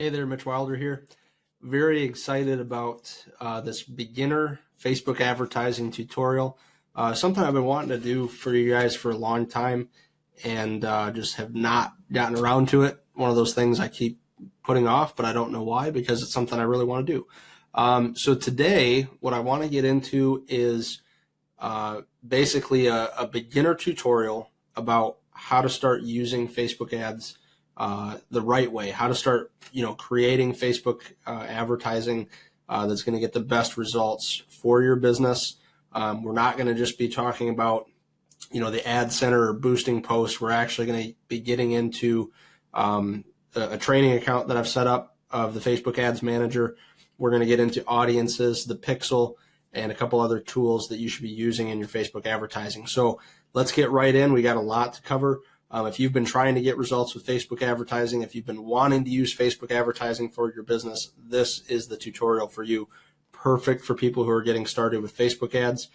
Hey there, Mitch Wilder here. Very excited about this beginner Facebook advertising tutorial. Something I've been wanting to do for you guys for a long time and just have not gotten around to it. One of those things I keep putting off, but I don't know why, because it's something I really want to do. So today, what I want to get into is basically a beginner tutorial about how to start using Facebook ads the right way, how to start, creating Facebook advertising that's going to get the best results for your business. We're not going to just be talking about, the ad center or boosting posts. We're actually going to be getting into a training account that I've set up of the Facebook Ads Manager. We're going to get into audiences, the Pixel, and a couple other tools that you should be using in your Facebook advertising. So let's get right in. We got a lot to cover. If you've been trying to get results with Facebook advertising, if you've been wanting to use Facebook advertising for your business, this is the tutorial for you. Perfect for people who are getting started with Facebook ads.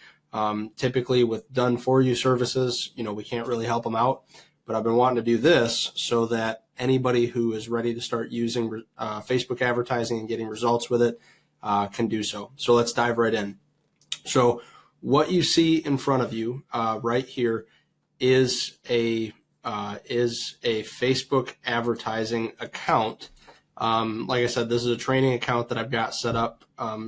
Typically with done for you services, we can't really help them out, but I've been wanting to do this so that anybody who is ready to start using Facebook advertising and getting results with it can do so. So let's dive right in. So what you see in front of you right here is a Facebook advertising account. Like I said, this is a training account that I've got set up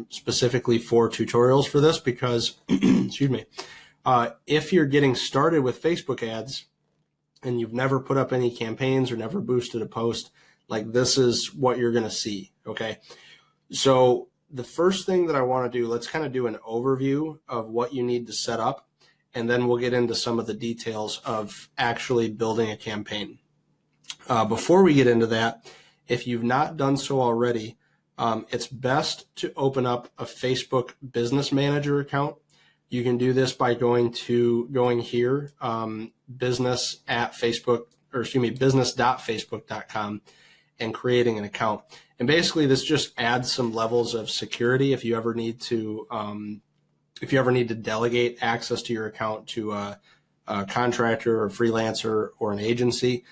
specifically for tutorials for this because, excuse me, if you're getting started with Facebook ads and you've never put up any campaigns or never boosted a post, like this is what you're going to see, okay? So the first thing that I want to do, let's kind of do an overview of what you need to set up, and then we'll get into some of the details of actually building a campaign. Before we get into that, if you've not done so already, it's best to open up a Facebook Business Manager account. You can do this by going here, business.facebook.com, and creating an account. And basically, this just adds some levels of security if you ever need to delegate access to your account to a contractor or freelancer or an agency.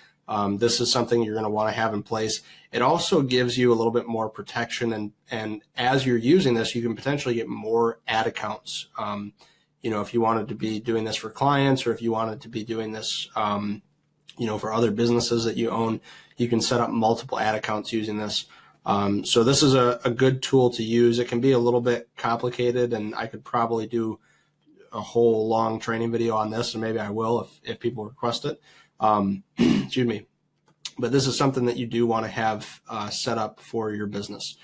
This is something you're going to want to have in place. It also gives you a little bit more protection, and as you're using this, you can potentially get more ad accounts. If you wanted to be doing this for clients, or if you wanted to be doing this, for other businesses that you own, you can set up multiple ad accounts using this. So this is a good tool to use. It can be a little bit complicated, and I could probably do a whole long training video on this, and maybe I will if people request it. Excuse me. But this is something that you do want to have set up for your business.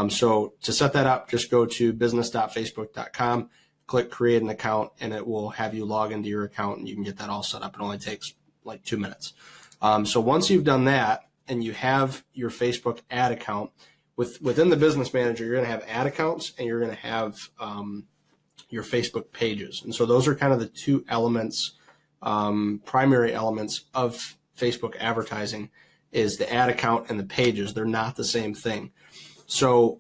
So to set that up, just go to business.facebook.com, click create an account, and it will have you log into your account, and you can get that all set up. It only takes like 2 minutes. So once you've done that, and you have your Facebook ad account, within the Business Manager, you're going to have ad accounts and you're going to have your Facebook pages. And so those are kind of the two elements, primary elements of Facebook advertising, is the ad account and the pages. They're not the same thing. So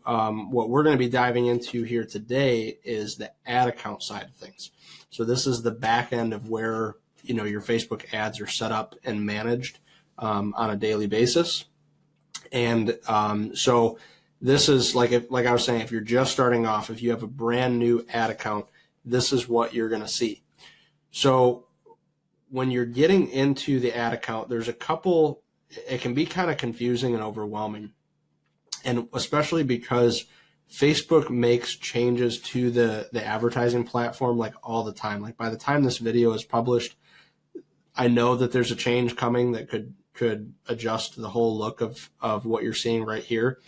what we're going to be diving into here today is the ad account side of things. So this is the back end of where your Facebook ads are set up and managed on a daily basis. And so this is like I was saying, if you're just starting off, if you have a brand new ad account, this is what you're going to see. So when you're getting into the ad account, there's a couple, it can be kind of confusing and overwhelming. And especially because Facebook makes changes to the advertising platform like all the time. Like by the time this video is published, I know that there's a change coming that could adjust the whole look of what you're seeing right here.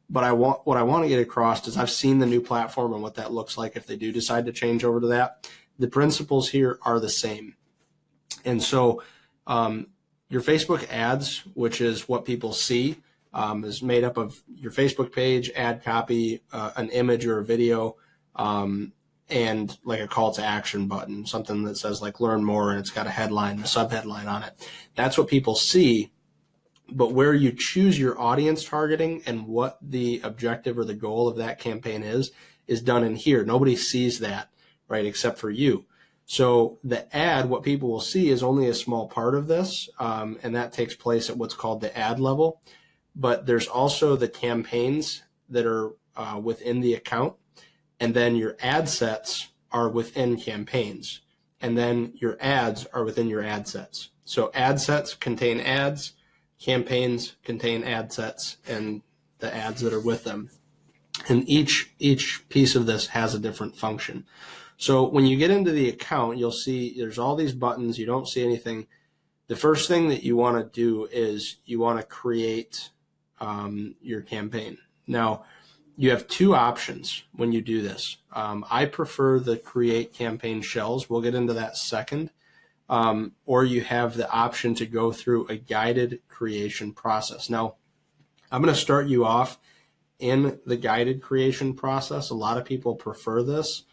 But what I want to get across is I've seen the new platform and what that looks like if they do decide to change over to that. The principles here are the same. And so your Facebook ads, which is what people see, is made up of your Facebook page, ad copy, an image or a video, and like a call to action button, something that says like learn more, and it's got a headline, a subheadline on it. That's what people see. But where you choose your audience targeting and what the objective or the goal of that campaign is done in here. Nobody sees that, right, except for you. So the ad, what people will see is only a small part of this, and that takes place at what's called the ad level. but there's also the campaigns that are within the account, and then your ad sets are within campaigns, and then your ads are within your ad sets. So ad sets contain ads, campaigns contain ad sets, and the ads that are with them. And each piece of this has a different function. So when you get into the account, you'll see there's all these buttons. You don't see anything. The first thing that you want to do is you want to create your campaign. Now, you have two options when you do this. I prefer the create campaign shells. We'll get into that second. Or you have the option to go through a guided creation process. Now, I'm going to start you off in the guided creation process. A lot of people prefer this.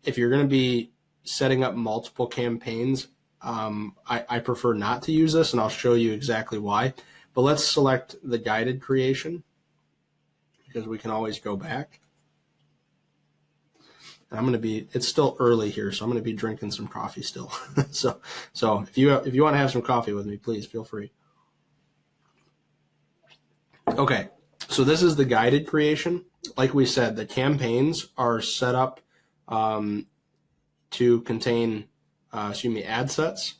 If you're going to be setting up multiple campaigns, I prefer not to use this, and I'll show you exactly why. But let's select the guided creation, because we can always go back. And it's still early here, so I'm going to be drinking some coffee still. so if you want to have some coffee with me, please feel free. Okay, so this is the guided creation. Like we said, the campaigns are set up to contain, ad sets,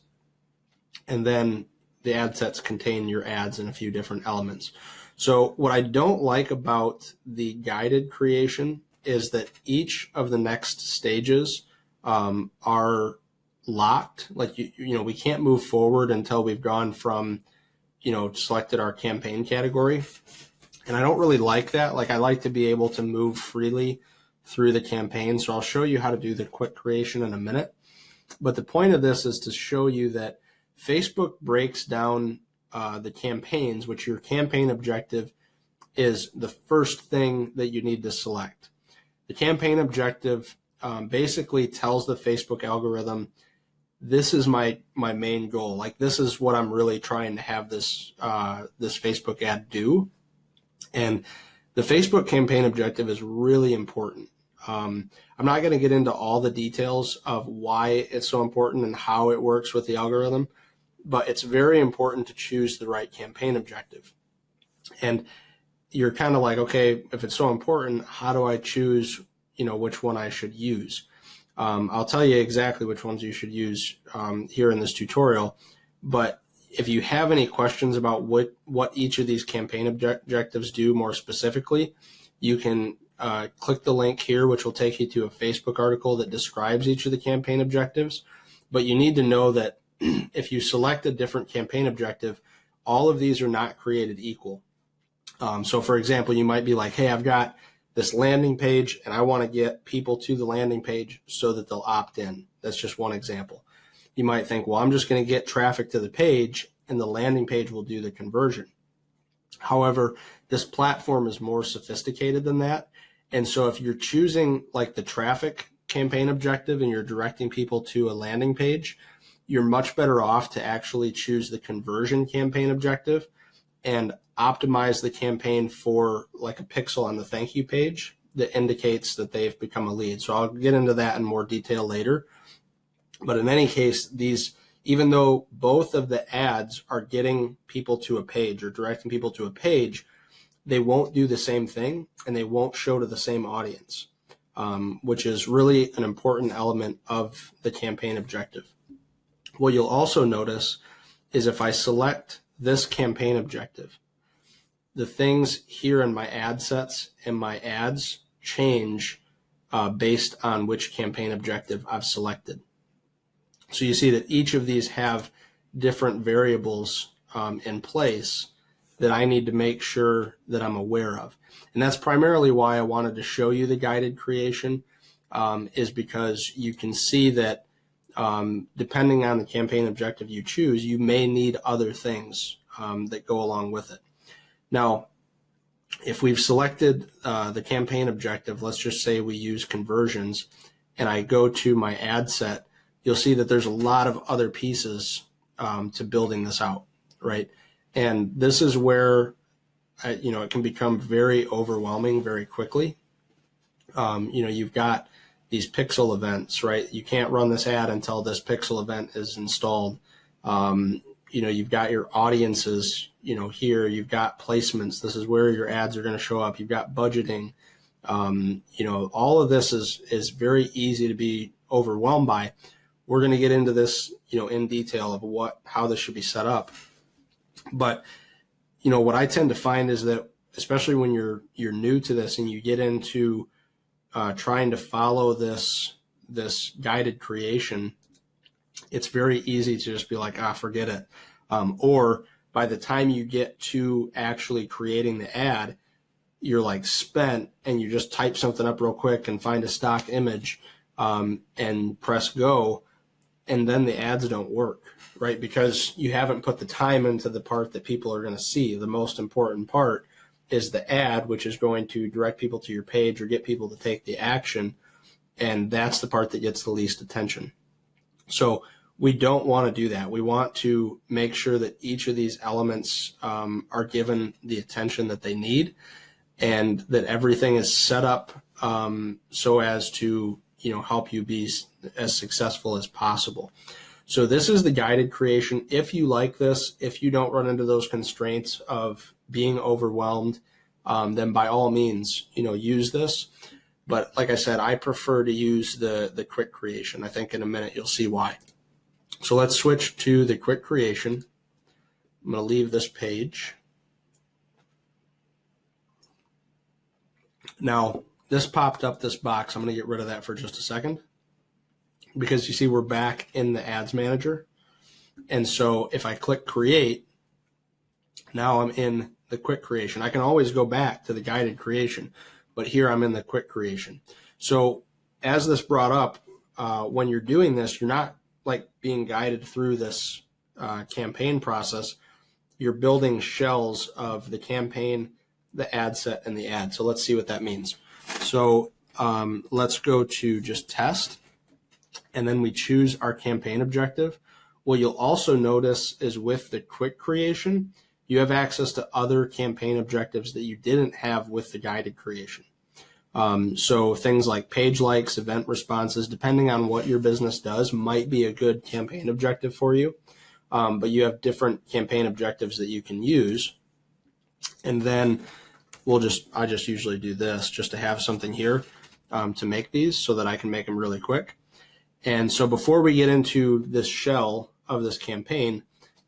and then the ad sets contain your ads and a few different elements. So what I don't like about the guided creation is that each of the next stages are locked. Like, we can't move forward until we've gone from, selected our campaign category. And I don't really like that. Like, I like to be able to move freely through the campaign. So I'll show you how to do the quick creation in a minute. But the point of this is to show you that Facebook breaks down the campaigns, which your campaign objective is the first thing that you need to select. The campaign objective basically tells the Facebook algorithm, this is my main goal. Like, this is what I'm really trying to have this Facebook ad do. And the Facebook campaign objective is really important. I'm not going to get into all the details of why it's so important and how it works with the algorithm, but it's very important to choose the right campaign objective. And you're kind of like, okay, if it's so important, how do I choose, which one I should use? I'll tell you exactly which ones you should use here in this tutorial. But if you have any questions about what each of these campaign objectives do more specifically, you can click the link here, which will take you to a Facebook article that describes each of the campaign objectives. But you need to know that if you select a different campaign objective, all of these are not created equal. So for example, you might be like, hey, I've got this landing page and I want to get people to the landing page so that they'll opt in. That's just one example. You might think, well, I'm just going to get traffic to the page and the landing page will do the conversion. However, this platform is more sophisticated than that. And so if you're choosing like the traffic campaign objective and you're directing people to a landing page, you're much better off to actually choose the conversion campaign objective and optimize the campaign for like a pixel on the thank you page that indicates that they've become a lead. So I'll get into that in more detail later. But in any case, these, even though both of the ads are getting people to a page or directing people to a page, they won't do the same thing and they won't show to the same audience, which is really an important element of the campaign objective. What you'll also notice is if I select this campaign objective, the things here in my ad sets and my ads change based on which campaign objective I've selected. So you see that each of these have different variables in place that I need to make sure that I'm aware of. And that's primarily why I wanted to show you the guided creation, is because you can see that depending on the campaign objective you choose, you may need other things that go along with it. Now, if we've selected the campaign objective, let's just say we use conversions, and I go to my ad set, you'll see that there's a lot of other pieces to building this out, right? And this is where, it can become very overwhelming very quickly. You've got these pixel events, right? You can't run this ad until this pixel event is installed. you've got your audiences, here, you've got placements. This is where your ads are going to show up. You've got budgeting. All of this is very easy to be overwhelmed by. We're going to get into this, in detail of how this should be set up. But, what I tend to find is that, especially when you're new to this and you get into trying to follow this guided creation, it's very easy to just be like, forget it. Or by the time you get to actually creating the ad, you're like spent, and you just type something up real quick and find a stock image and press go, and then the ads don't work, right? Because you haven't put the time into the part that people are going to see. The most important part is the ad, which is going to direct people to your page or get people to take the action, and that's the part that gets the least attention. So we don't want to do that. We want to make sure that each of these elements are given the attention that they need, and that everything is set up so as to help you be as successful as possible. So this is the guided creation. If you like this, if you don't run into those constraints of being overwhelmed, then by all means, use this. But like I said, I prefer to use the quick creation. I think in a minute you'll see why. So let's switch to the quick creation. I'm going to leave this page. Now, this popped up, this box. I'm going to get rid of that for just a second, because you see we're back in the ads manager. And so if I click create, now I'm in the quick creation. I can always go back to the guided creation, but here I'm in the quick creation. So as this brought up, when you're doing this, you're not like being guided through this campaign process. You're building shells of the campaign, the ad set, and the ad. So let's see what that means. So let's go to just test, and then we choose our campaign objective. What you'll also notice is with the quick creation, you have access to other campaign objectives that you didn't have with the guided creation. So things like page likes, event responses, depending on what your business does, might be a good campaign objective for you. But you have different campaign objectives that you can use. And then I just usually do this just to have something here to make these so that I can make them really quick. And so before we get into this shell of this campaign,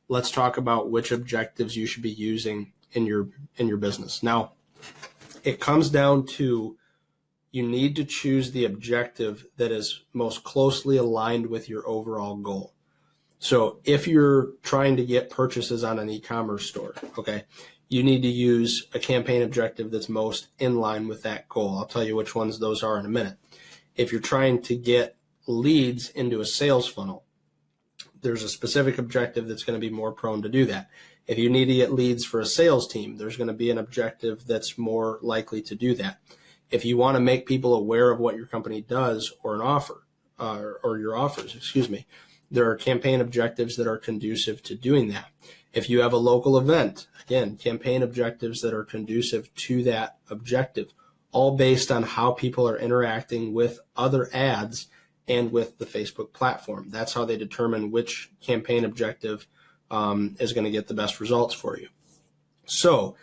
let's talk about which objectives you should be using in your business. Now, it comes down to, you need to choose the objective that is most closely aligned with your overall goal. So if you're trying to get purchases on an e-commerce store, okay, you need to use a campaign objective that's most in line with that goal. I'll tell you which ones those are in a minute. If you're trying to get leads into a sales funnel, there's a specific objective that's going to be more prone to do that. If you need to get leads for a sales team, there's going to be an objective that's more likely to do that. If you want to make people aware of what your company does or an offer, or your offers, there are campaign objectives that are conducive to doing that. If you have a local event, again, campaign objectives that are conducive to that objective, all based on how people are interacting with other ads and with the Facebook platform. That's how they determine which campaign objective is going to get the best results for you. So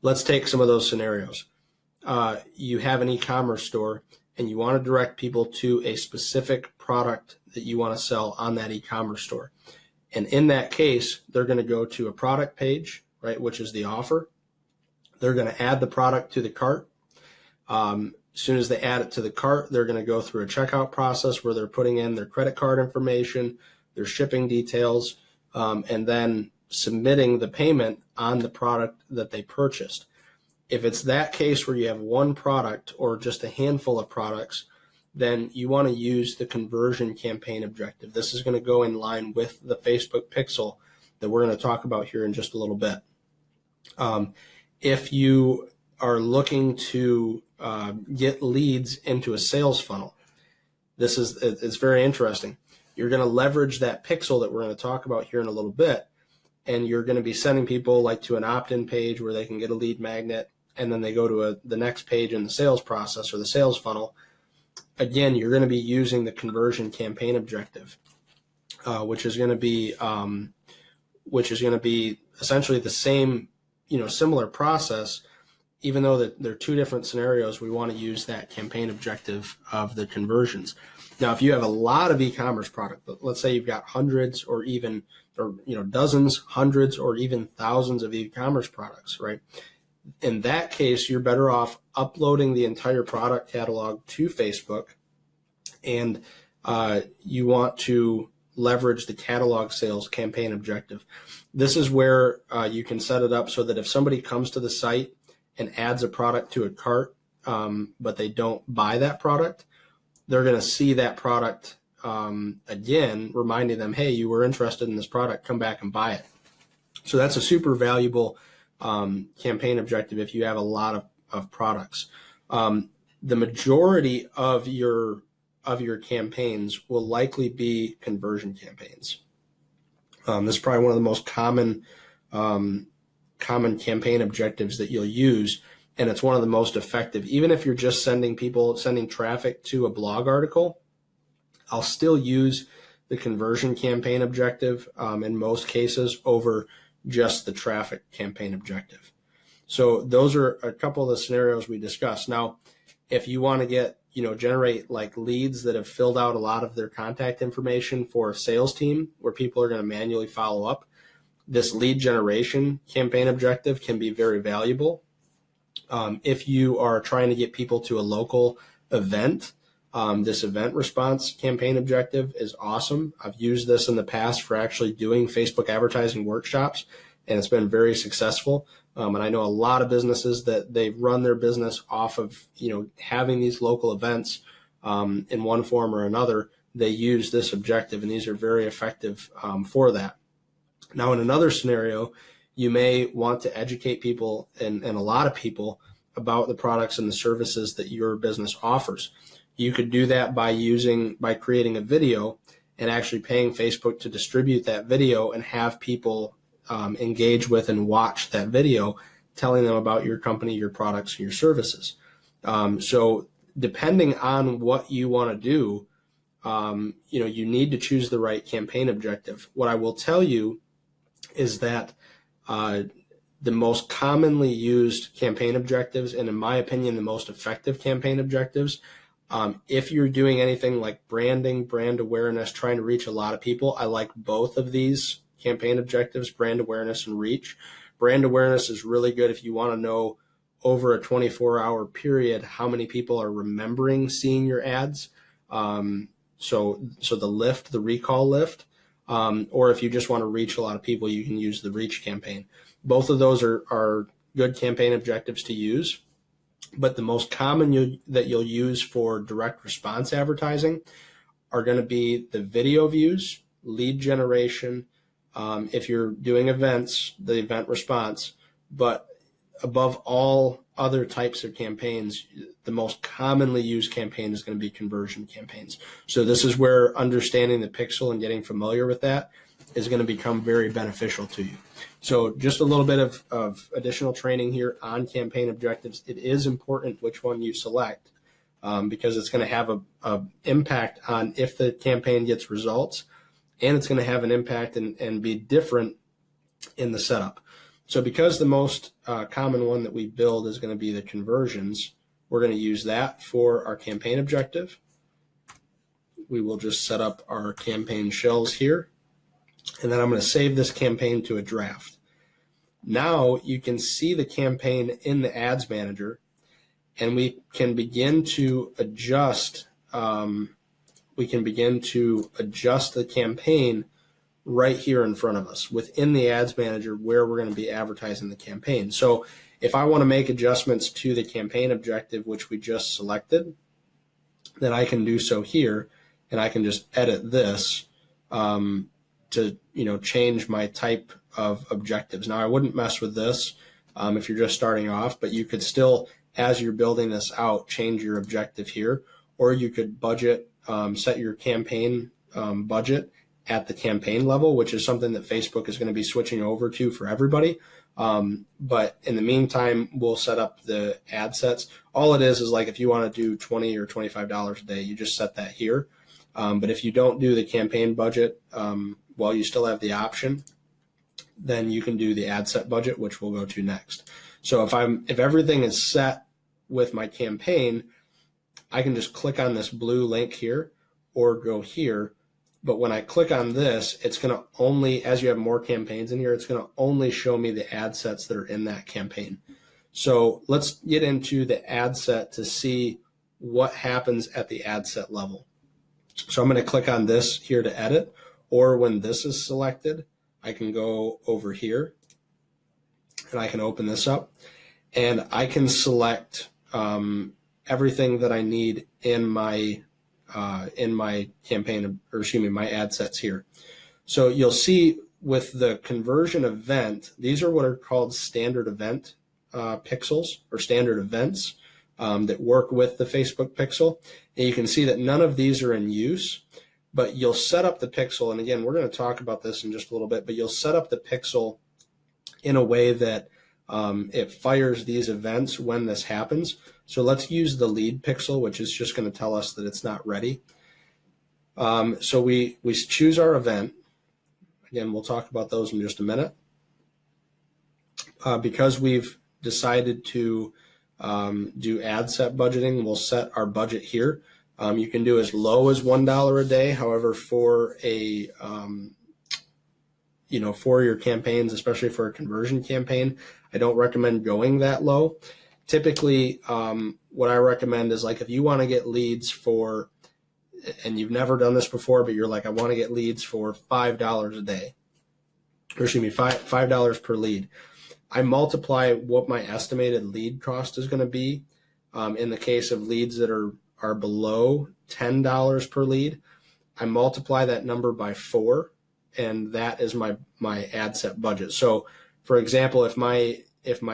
let's take some of those scenarios. You have an e-commerce store and you want to direct people to a specific product that you want to sell on that e-commerce store. And in that case, they're going to go to a product page, right, which is the offer. They're going to add the product to the cart. As soon as they add it to the cart, they're going to go through a checkout process where they're putting in their credit card information, their shipping details, and then submitting the payment on the product that they purchased. If it's that case where you have one product or just a handful of products, then you want to use the conversion campaign objective. This is going to go in line with the Facebook pixel that we're going to talk about here in just a little bit. If you are looking to get leads into a sales funnel, it's very interesting. You're going to leverage that pixel that we're going to talk about here in a little bit, and you're going to be sending people like to an opt-in page where they can get a lead magnet, and then they go to the next page in the sales process or the sales funnel. Again, you're going to be using the conversion campaign objective, which is going to be which is going to be essentially the same, similar process. Even though that they're two different scenarios, we want to use that campaign objective of the conversions. Now, if you have a lot of e-commerce product, let's say you've got hundreds or dozens, hundreds, or even thousands of e-commerce products, right? In that case, you're better off uploading the entire product catalog to Facebook, and you want to leverage the catalog sales campaign objective. This is where you can set it up so that if somebody comes to the site and adds a product to a cart, but they don't buy that product, they're going to see that product again, reminding them, hey, you were interested in this product, come back and buy it. So that's a super valuable campaign objective if you have a lot of products. The majority of your campaigns will likely be conversion campaigns. This is probably one of the most common campaign objectives that you'll use, and it's one of the most effective. Even if you're just sending traffic to a blog article, I'll still use the conversion campaign objective in most cases over just the traffic campaign objective. So those are a couple of the scenarios we discussed. Now, if you want to generate like leads that have filled out a lot of their contact information for a sales team where people are going to manually follow up, this lead generation campaign objective can be very valuable. If you are trying to get people to a local event, this event response campaign objective is awesome. I've used this in the past for actually doing Facebook advertising workshops, and it's been very successful. And I know a lot of businesses that they run their business off of, having these local events in one form or another. They use this objective, and these are very effective for that. Now, in another scenario, you may want to educate people and a lot of people about the products and the services that your business offers. You could do that by creating a video and actually paying Facebook to distribute that video and have people engage with and watch that video, telling them about your company, your products, your services. So depending on what you want to do, you need to choose the right campaign objective. What I will tell you is that the most commonly used campaign objectives, and in my opinion, the most effective campaign objectives, if you're doing anything like branding, brand awareness, trying to reach a lot of people, I like both of these campaign objectives, brand awareness and reach. Brand awareness is really good if you want to know over a 24-hour period how many people are remembering seeing your ads. So the recall lift, or if you just want to reach a lot of people, you can use the reach campaign. Both of those are good campaign objectives to use, but the most common that you'll use for direct response advertising are going to be the video views, lead generation, if you're doing events, the event response, but above all other types of campaigns, the most commonly used campaign is going to be conversion campaigns. So this is where understanding the pixel and getting familiar with that is going to become very beneficial to you. So just a little bit of additional training here on campaign objectives. It is important which one you select because it's going to have a impact on if the campaign gets results, and it's going to have an impact and be different in the setup. So because the most common one that we build is going to be the conversions, we're going to use that for our campaign objective. We will just set up our campaign shells here, and then I'm going to save this campaign to a draft. Now you can see the campaign in the Ads Manager, and we can begin to adjust. The campaign right here in front of us within the Ads Manager where we're going to be advertising the campaign. So if I want to make adjustments to the campaign objective, which we just selected, then I can do so here, and I can just edit this to change my type of objectives. Now I wouldn't mess with this if you're just starting off, but you could still, as you're building this out, change your objective here, or you could set your campaign budget at the campaign level, which is something that Facebook is going to be switching over to for everybody. But in the meantime, we'll set up the ad sets. All it is like if you want to do $20 or $25 a day, you just set that here. But if you don't do the campaign budget, while you still have the option, then you can do the ad set budget, which we'll go to next. So if everything is set with my campaign, I can just click on this blue link here or go here. But when I click on this, it's going to only, as you have more campaigns in here, it's going to only show me the ad sets that are in that campaign. So let's get into the ad set to see what happens at the ad set level. So I'm going to click on this here to edit, or when this is selected, I can go over here and I can open this up and I can select everything that I need in my campaign, or excuse me, my ad sets here. So you'll see with the conversion event, these are what are called standard event pixels or standard events that work with the Facebook pixel. And you can see that none of these are in use, but you'll set up the pixel. And again, we're going to talk about this in just a little bit, but you'll set up the pixel in a way that it fires these events when this happens. So let's use the lead pixel, which is just going to tell us that it's not ready. So we choose our event. Again, we'll talk about those in just a minute. Because we've decided to do ad set budgeting, we'll set our budget here. You can do as low as $1 a day. However, for a for your campaigns, especially for a conversion campaign, I don't recommend going that low. Typically, what I recommend is, like, if you want to get leads for, and you've never done this before, but you're like, I want to get leads for $5 a day, or excuse me, $5 per lead. I multiply what my estimated lead cost is going to be. In the case of leads that are below $10 per lead, I multiply that number by 4, and that is my ad set budget. So, for example, if my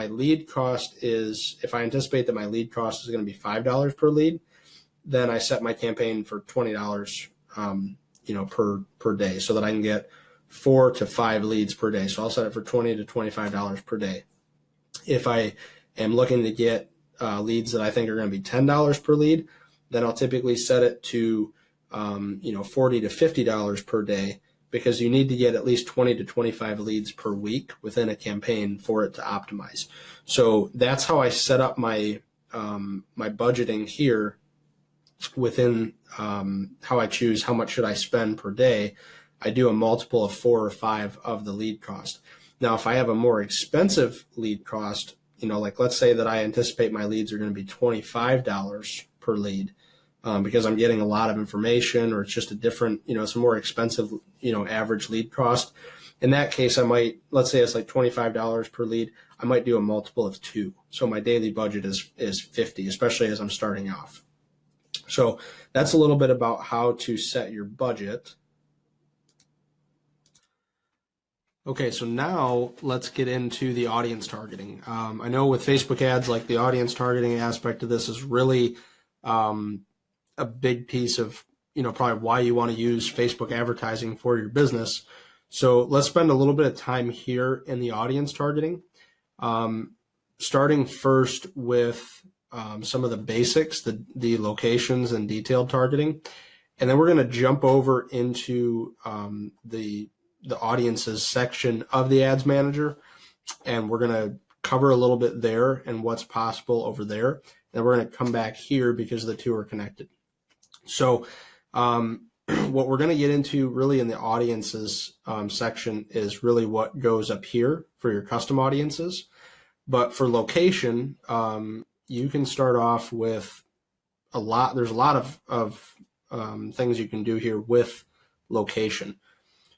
lead cost is, if I anticipate that my lead cost is going to be $5 per lead, then I set my campaign for $20, per day, so that I can get 4 to 5 leads per day. So I'll set it for $20 to $25 per day. If I am looking to get leads that I think are going to be $10 per lead, then I'll typically set it to $40 to $50 per day, because you need to get at least 20 to 25 leads per week within a campaign for it to optimize. So that's how I set up my my budgeting here within how I choose how much should I spend per day. I do a multiple of 4 or 5 of the lead cost. Now, if I have a more expensive lead cost, like let's say that I anticipate my leads are going to be $25 per lead, because I'm getting a lot of information, or it's just a different, it's a more expensive, average lead cost. In that case, I might, let's say it's like $25 per lead, I might do a multiple of 2. So my daily budget is 50, especially as I'm starting off. So that's a little bit about how to set your budget. Okay, so now let's get into the audience targeting. I know with Facebook ads, like, the audience targeting aspect of this is really a big piece of, probably why you want to use Facebook advertising for your business. So let's spend a little bit of time here in the audience targeting, starting first with some of the basics, the locations and detailed targeting. And then we're going to jump over into the audiences section of the ads manager, and we're going to cover a little bit there and what's possible over there. And we're going to come back here because the two are connected. So what we're going to get into really in the audiences section is really what goes up here for your custom audiences. But for location, you can start off with there's a lot of things you can do here with location.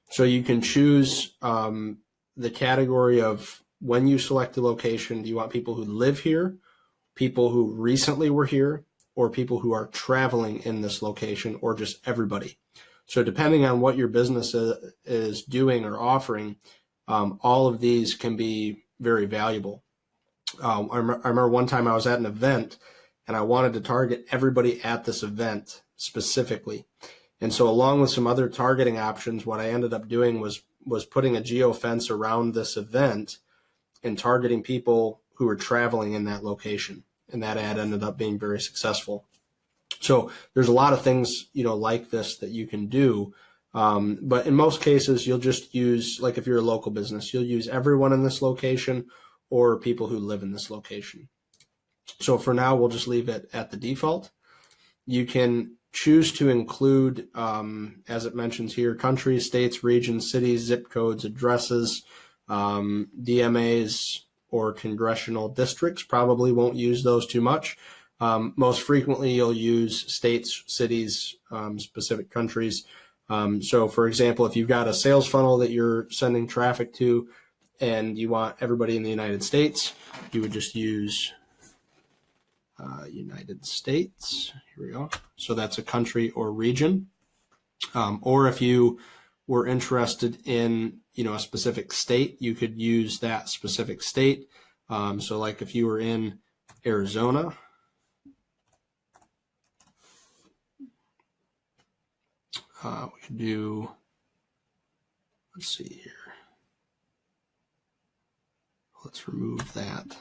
So you can choose the category of, when you select the location, do you want people who live here, people who recently were here, or people who are traveling in this location, or just everybody? So depending on what your business is doing or offering, all of these can be very valuable. I remember one time I was at an event and I wanted to target everybody at this event specifically. And so along with some other targeting options, what I ended up doing was putting a geofence around this event and targeting people who were traveling in that location. And that ad ended up being very successful. So there's a lot of things, like this that you can do But in most cases, you'll just use, like if you're a local business, you'll use everyone in this location or people who live in this location. So for now, we'll just leave it at the default. You can choose to include, as it mentions here, countries, states, regions, cities, zip codes, addresses, DMAs, or congressional districts. Probably won't use those too much. Most frequently, you'll use states, cities, specific countries. So for example, if you've got a sales funnel that you're sending traffic to and you want everybody in the United States, you would just use United States. Here we go. So that's a country or region. Or if you were interested in, a specific state, you could use that specific state. So like if you were in Arizona, we could do, let's see here. Let's remove that.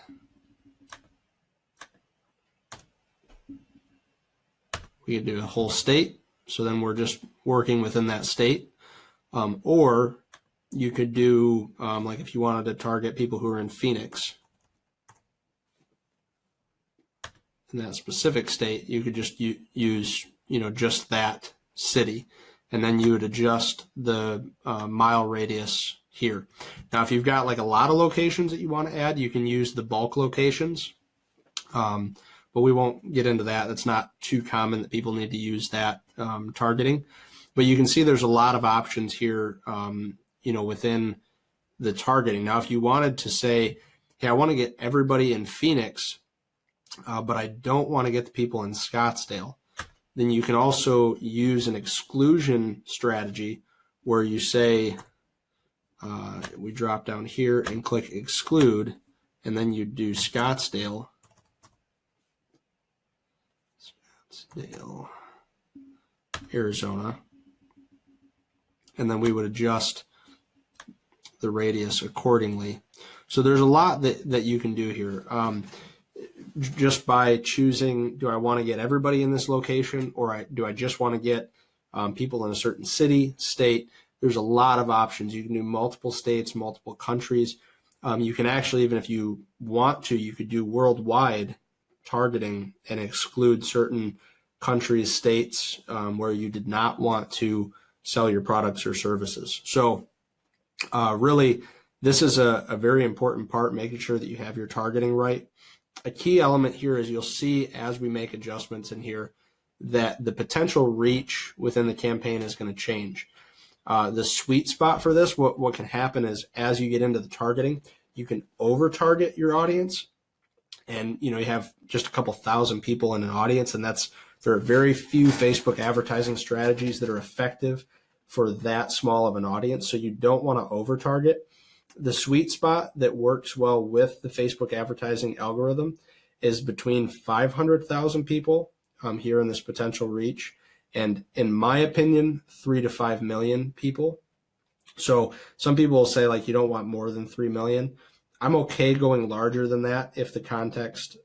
We could do a whole state. So then we're just working within that state. Or you could do, like if you wanted to target people who are in Phoenix, in that specific state, you could just use, just that city. And then you would adjust the mile radius here. Now, if you've got like a lot of locations that you want to add, you can use the bulk locations. But we won't get into that. That's not too common that people need to use that targeting. But you can see there's a lot of options here, within the targeting. Now, if you wanted to say, hey, I want to get everybody in Phoenix, but I don't want to get the people in Scottsdale, then you can also use an exclusion strategy where you say, we drop down here and click exclude, and then you do Scottsdale, Arizona, and then we would adjust the radius accordingly. So there's a lot that you can do here. Just by choosing, do I want to get everybody in this location, or do I just want to get people in a certain city, state? There's a lot of options. You can do multiple states, multiple countries. You can actually, even if you want to, you could do worldwide targeting and exclude certain countries, states where you did not want to sell your products or services. So really, this is a very important part, making sure that you have your targeting right. A key element here is you'll see as we make adjustments in here that the potential reach within the campaign is going to change. The sweet spot for this, what can happen is as you get into the targeting, you can over-target your audience, and you have just a couple thousand people in an audience, and there are very few Facebook advertising strategies that are effective for that small of an audience, so you don't want to over-target. The sweet spot that works well with the Facebook advertising algorithm is between 500,000 people here in this potential reach, and in my opinion, 3 to 5 million people. So some people will say like you don't want more than 3 million. I'm okay going larger than that if the context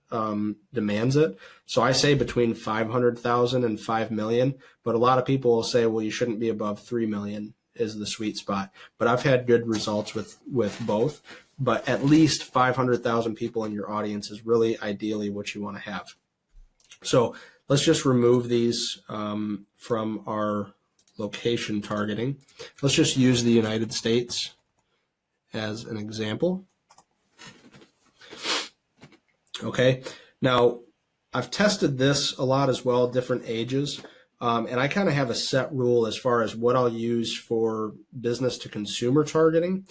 demands it. So I say between 500,000 and 5 million, but a lot of people will say, well, you shouldn't be above 3 million is the sweet spot. But I've had good results with both. But at least 500,000 people in your audience is really ideally what you want to have. So let's just remove these from our location targeting. Let's just use the United States as an example. Okay, now I've tested this a lot as well, different ages. And I kind of have a set rule as far as what I'll use for business to consumer targeting,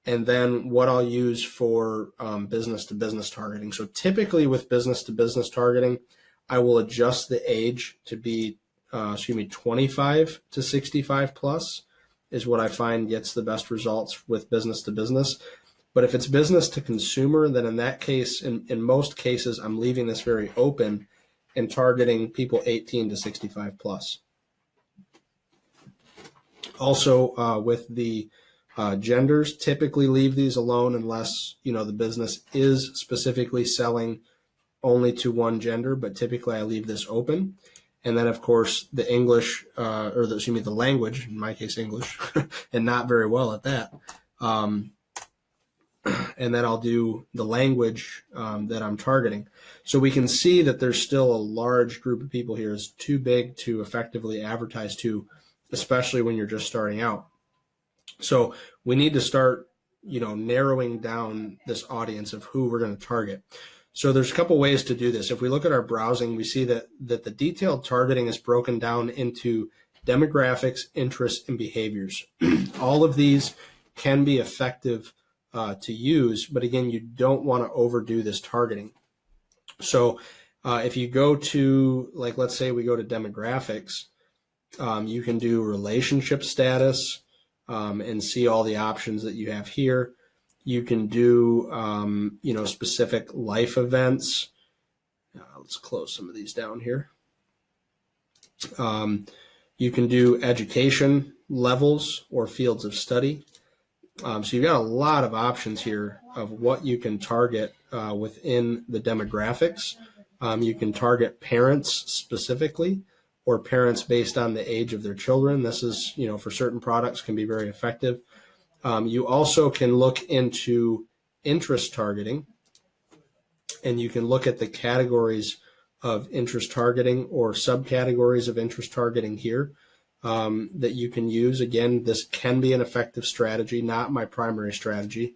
and then what I'll use for business to business targeting. So typically with business to business targeting, I will adjust the age to be, 25 to 65 plus is what I find gets the best results with business to business. But if it's business to consumer, then in that case, in most cases, I'm leaving this very open and targeting people 18 to 65 plus. Also, with the genders, typically leave these alone unless the business is specifically selling only to one gender, but typically I leave this open. And then, of course, the English, the language, in my case, English, and not very well at that. And then I'll do the language that I'm targeting. So we can see that there's still a large group of people here. It's too big to effectively advertise to, especially when you're just starting out. So we need to start, narrowing down this audience of who we're going to target. So there's a couple ways to do this. If we look at our browsing, we see that the detailed targeting is broken down into demographics, interests, and behaviors. All of these can be effective to use, but again, you don't want to overdo this targeting. So if you go to, let's say we go to demographics, you can do relationship status and see all the options that you have here. You can do, specific life events. Let's close some of these down here. You can do education levels or fields of study. So you've got a lot of options here of what you can target within the demographics. You can target parents specifically, or parents based on the age of their children. This is, for certain products can be very effective. You also can look into interest targeting, and you can look at the categories of interest targeting or subcategories of interest targeting here that you can use. Again, this can be an effective strategy, not my primary strategy.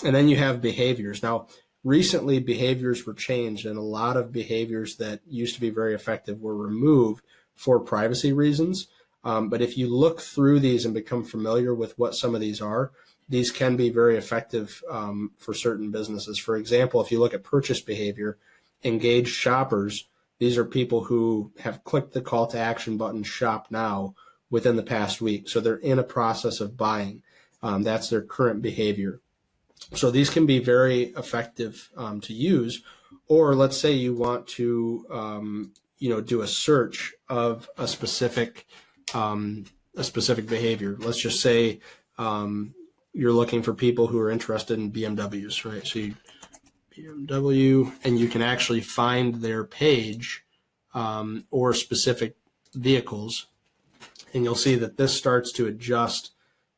And then you have behaviors. Now, recently behaviors were changed, and a lot of behaviors that used to be very effective were removed for privacy reasons. But if you look through these and become familiar with what some of these are, these can be very effective for certain businesses. For example, if you look at purchase behavior, engaged shoppers, these are people who have clicked the call to action button, shop now, within the past week. So they're in a process of buying. That's their current behavior. So these can be very effective to use. Or let's say you want to, do a search of a specific behavior. Let's just say you're looking for people who are interested in BMWs, right? So BMW, and you can actually find their page or specific vehicles, and you'll see that this starts to adjust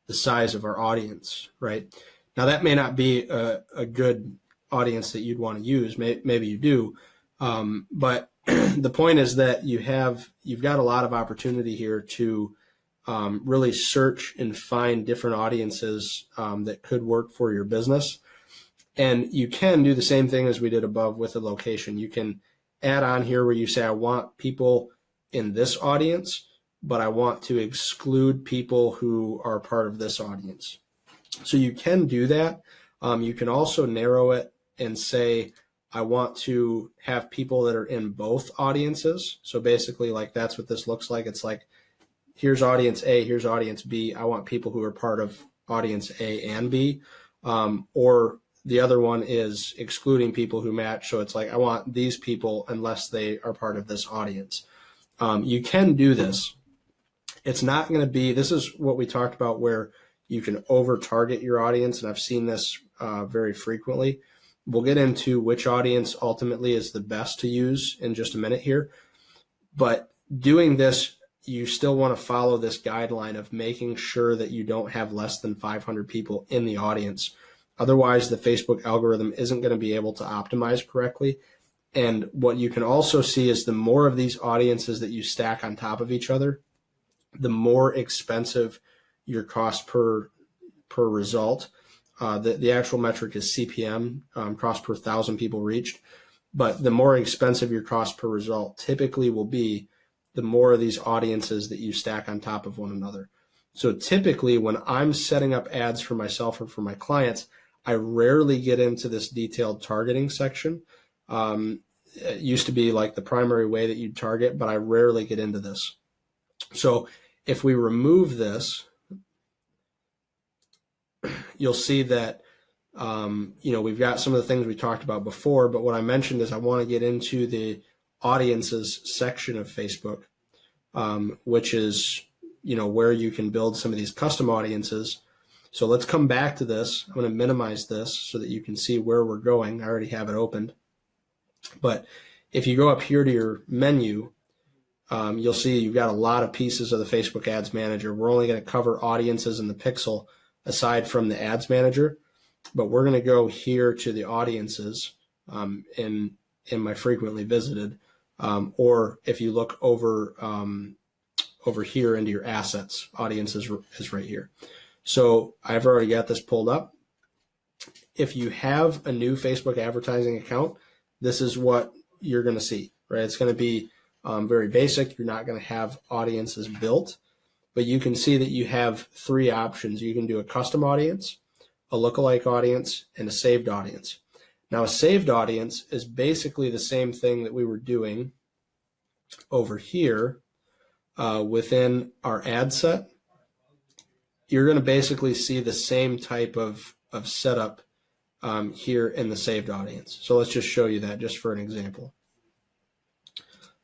the size of our audience, right? Now that may not be a good audience that you'd want to use. Maybe you do, but the point is that you've got a lot of opportunity here to really search and find different audiences that could work for your business. And you can do the same thing as we did above with the location. You can add on here where you say, I want people in this audience, but I want to exclude people who are part of this audience. So you can do that. You can also narrow it and say, I want to have people that are in both audiences. So basically, that's what this looks like. It's like, here's audience A, here's audience B. I want people who are part of audience A and B. Or the other one is excluding people who match. So it's like, I want these people unless they are part of this audience. You can do this. It's not going to be, this is what we talked about where you can over-target your audience, and I've seen this very frequently. We'll get into which audience ultimately is the best to use in just a minute here. But doing this, you still want to follow this guideline of making sure that you don't have less than 500 people in the audience. Otherwise, the Facebook algorithm isn't going to be able to optimize correctly. And what you can also see is the more of these audiences that you stack on top of each other, the more expensive your cost per result. The actual metric is CPM, cost per 1,000 people reached. But the more expensive your cost per result typically will be, the more of these audiences that you stack on top of one another. So typically when I'm setting up ads for myself or for my clients, I rarely get into this detailed targeting section. It used to be like the primary way that you'd target, but I rarely get into this. So if we remove this, you'll see that, we've got some of the things we talked about before, but what I mentioned is I want to get into the audiences section of Facebook, which is, where you can build some of these custom audiences. So let's come back to this. I'm going to minimize this so that you can see where we're going. I already have it opened. But if you go up here to your menu, you'll see you've got a lot of pieces of the Facebook Ads Manager. We're only going to cover audiences in the Pixel aside from the Ads Manager, but we're going to go here to the audiences in my frequently visited, or if you look over here into your assets, audiences is right here. So I've already got this pulled up. If you have a new Facebook advertising account, this is what you're going to see, right? It's going to be very basic. You're not going to have audiences built, but you can see that you have three options. You can do a custom audience, a lookalike audience, and a saved audience. Now, a saved audience is basically the same thing that we were doing over here within our ad set. You're going to basically see the same type of setup here in the saved audience. So let's just show you that just for an example.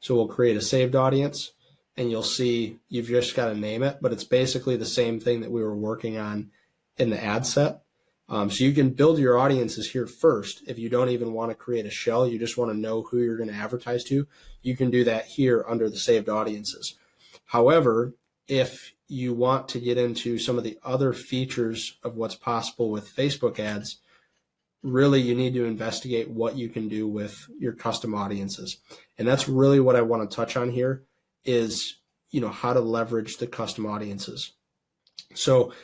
So we'll create a saved audience, and you'll see you've just got to name it, but it's basically the same thing that we were working on in the ad set. So you can build your audiences here first. If you don't even want to create a shell, you just want to know who you're going to advertise to, you can do that here under the saved audiences. However, if you want to get into some of the other features of what's possible with Facebook ads, really you need to investigate what you can do with your custom audiences. And that's really what I want to touch on here is, how to leverage the custom audiences. So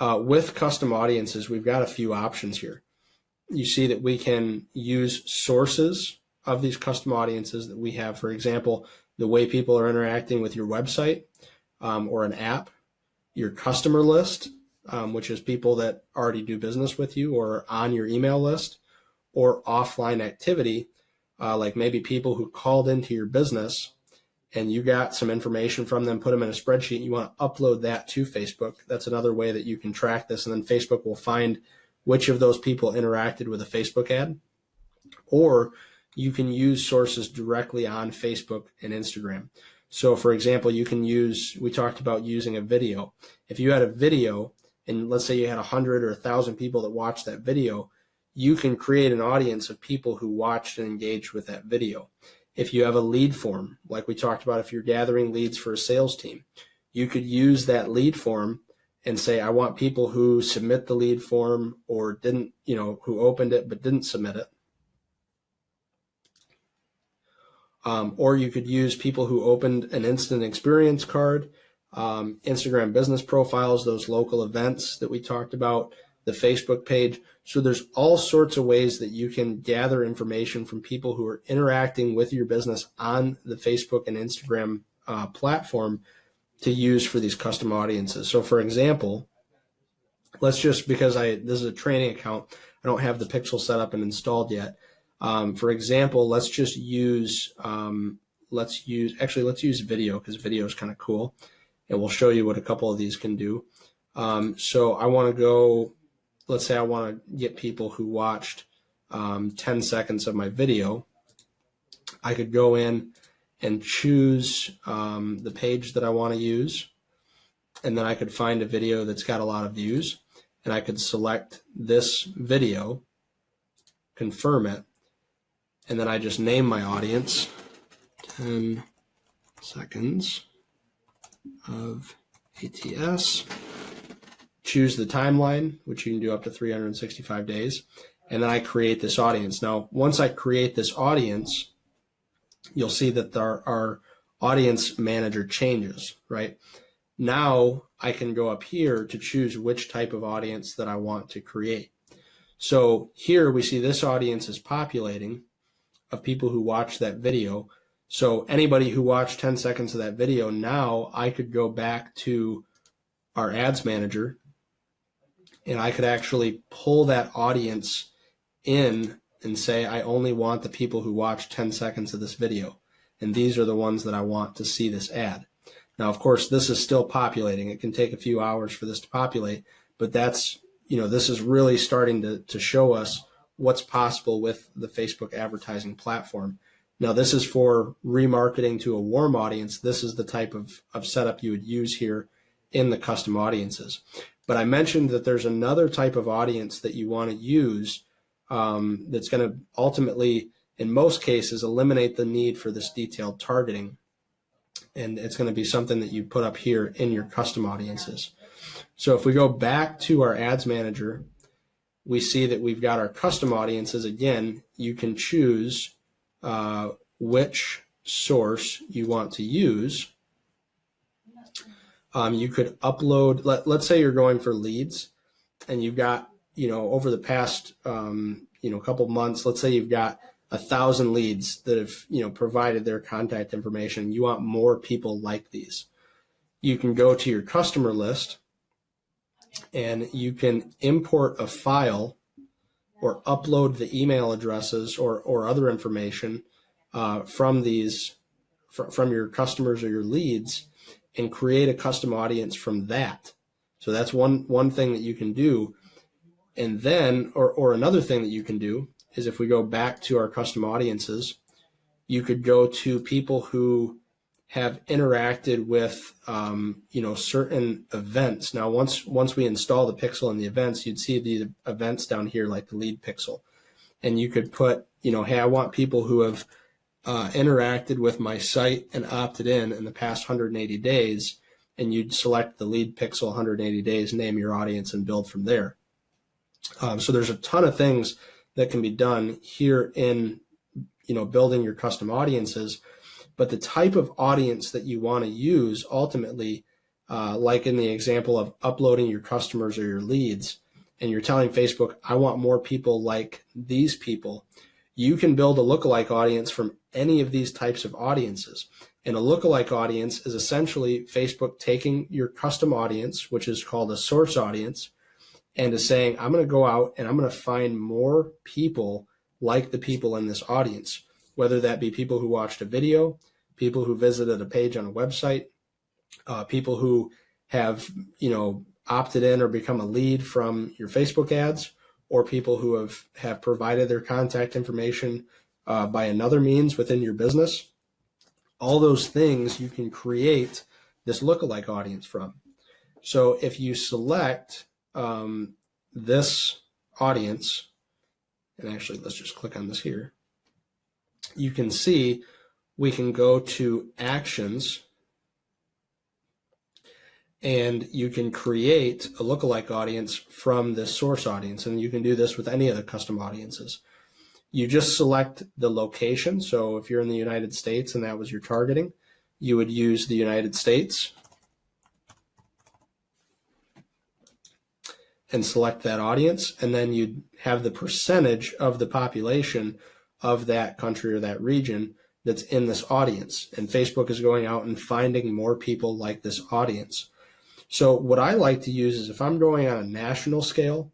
with custom audiences, we've got a few options here. You see that we can use sources of these custom audiences that we have. For example, the way people are interacting with your website or an app, your customer list, which is people that already do business with you or on your email list, or offline activity, like maybe people who called into your business and you got some information from them, put them in a spreadsheet, and you want to upload that to Facebook. That's another way that you can track this, and then Facebook will find which of those people interacted with a Facebook ad. Or you can use sources directly on Facebook and Instagram. So for example, we talked about using a video. If you had a video, and let's say you had 100 or 1,000 people that watched that video, you can create an audience of people who watched and engaged with that video. If you have a lead form, like we talked about, if you're gathering leads for a sales team, you could use that lead form and say, I want people who submit the lead form or didn't, who opened it but didn't submit it. Or you could use people who opened an instant experience card, Instagram business profiles, those local events that we talked about, the Facebook page. So there's all sorts of ways that you can gather information from people who are interacting with your business on the Facebook and Instagram platform to use for these custom audiences. So for example, let's just, because this is a training account, I don't have the Pixel set up and installed yet. For example, let's use video, because video is kind of cool, and we'll show you what a couple of these can do. So I want to go, let's say I want to get people who watched 10 seconds of my video. I could go in and choose the page that I want to use, and then I could find a video that's got a lot of views, and I could select this video, confirm it, and then I just name my audience, 10 seconds of ATS, choose the timeline, which you can do up to 365 days, and then I create this audience. Now, once I create this audience, you'll see that our audience manager changes, right? Now I can go up here to choose which type of audience that I want to create. So here we see this audience is populating of people who watched that video. So anybody who watched 10 seconds of that video, now I could go back to our ads manager and I could actually pull that audience in and say, I only want the people who watched 10 seconds of this video. And these are the ones that I want to see this ad. Now, of course, this is still populating. It can take a few hours for this to populate, but that's, this is really starting to show us what's possible with the Facebook advertising platform. Now, this is for remarketing to a warm audience. This is the type of setup you would use here in the custom audiences. But I mentioned that there's another type of audience that you want to use that's going to ultimately, in most cases, eliminate the need for this detailed targeting. and it's going to be something that you put up here in your custom audiences. So if we go back to our ads manager, we see that we've got our custom audiences. Again, you can choose which source you want to use. You could upload, let's say you're going for leads, and you've got, over the past, couple months, let's say you've got 1,000 leads that have, provided their contact information. You want more people like these. You can go to your customer list, and you can import a file or upload the email addresses or other information from your customers or your leads, and create a custom audience from that. So that's one thing that you can do. And then, or another thing that you can do is, if we go back to our custom audiences, you could go to people who have interacted with, certain events. Now, once we install the pixel in the events, you'd see the events down here, like the lead pixel. And you could put, hey, I want people who have interacted with my site and opted in the past 180 days, and you'd select the lead pixel 180 days, name your audience, and build from there. So there's a ton of things that can be done here in, building your custom audiences. But the type of audience that you want to use ultimately, like in the example of uploading your customers or your leads, and you're telling Facebook, I want more people like these people, you can build a lookalike audience from any of these types of audiences. And a lookalike audience is essentially Facebook taking your custom audience, which is called a source audience, and is saying, I'm going to go out and I'm going to find more people like the people in this audience, whether that be people who watched a video, people who visited a page on a website, people who have, opted in or become a lead from your Facebook ads, or people who have provided their contact information by another means within your business. All those things you can create this lookalike audience from. So if you select this audience, and actually let's just click on this here, you can see we can go to actions, and you can create a lookalike audience from this source audience. And you can do this with any of the custom audiences. You just select the location. So if you're in the United States and that was your targeting, you would use the United States and select that audience. And then you'd have the percentage of the population of that country or that region that's in this audience. And Facebook is going out and finding more people like this audience. So what I like to use is, if I'm going on a national scale,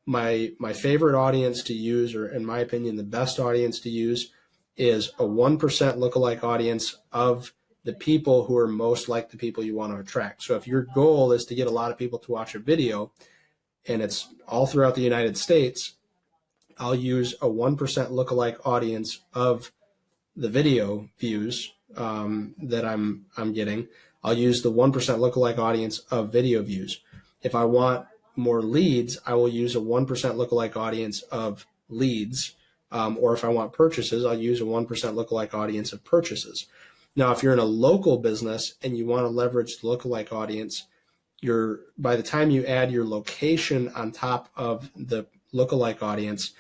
my favorite audience to use, or in my opinion, the best audience to use, is a 1% lookalike audience of the people who are most like the people you want to attract. So if your goal is to get a lot of people to watch a video, and it's all throughout the United States, I'll use a 1% lookalike audience of the video views that I'm getting. I'll use the 1% lookalike audience of video views. If I want more leads, I will use a 1% lookalike audience of leads. Or if I want purchases, I'll use a 1% lookalike audience of purchases. Now, if you're in a local business and you want to leverage the lookalike audience, by the time you add your location on top of the lookalike audience,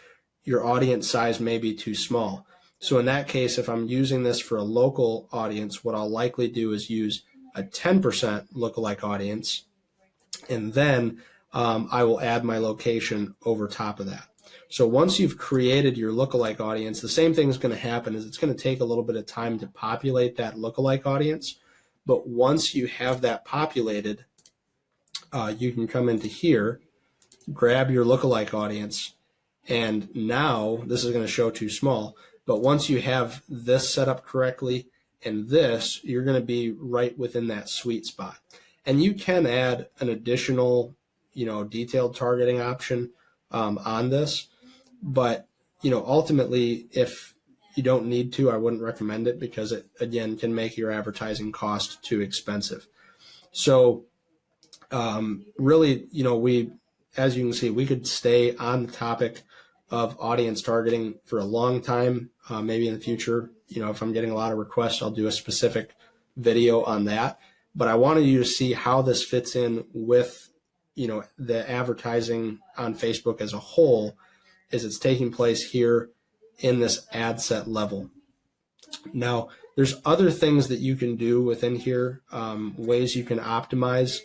your audience size may be too small. So in that case, if I'm using this for a local audience, what I'll likely do is use a 10% lookalike audience, and then I will add my location over top of that. So once you've created your lookalike audience, the same thing is going to happen, is it's going to take a little bit of time to populate that lookalike audience. But once you have that populated, you can come into here, grab your lookalike audience, and now this is going to show too small. But once you have this set up correctly and this, you're going to be right within that sweet spot. And you can add an additional, detailed targeting option on this. But, ultimately, if you don't need to, I wouldn't recommend it, because it, again, can make your advertising cost too expensive. So really, as you can see, we could stay on the topic of audience targeting for a long time. Maybe in the future, if I'm getting a lot of requests, I'll do a specific video on that, but I wanted you to see how this fits in with, the advertising on Facebook as a whole, is it's taking place here in this ad set level. Now, there's other things that you can do within here, ways you can optimize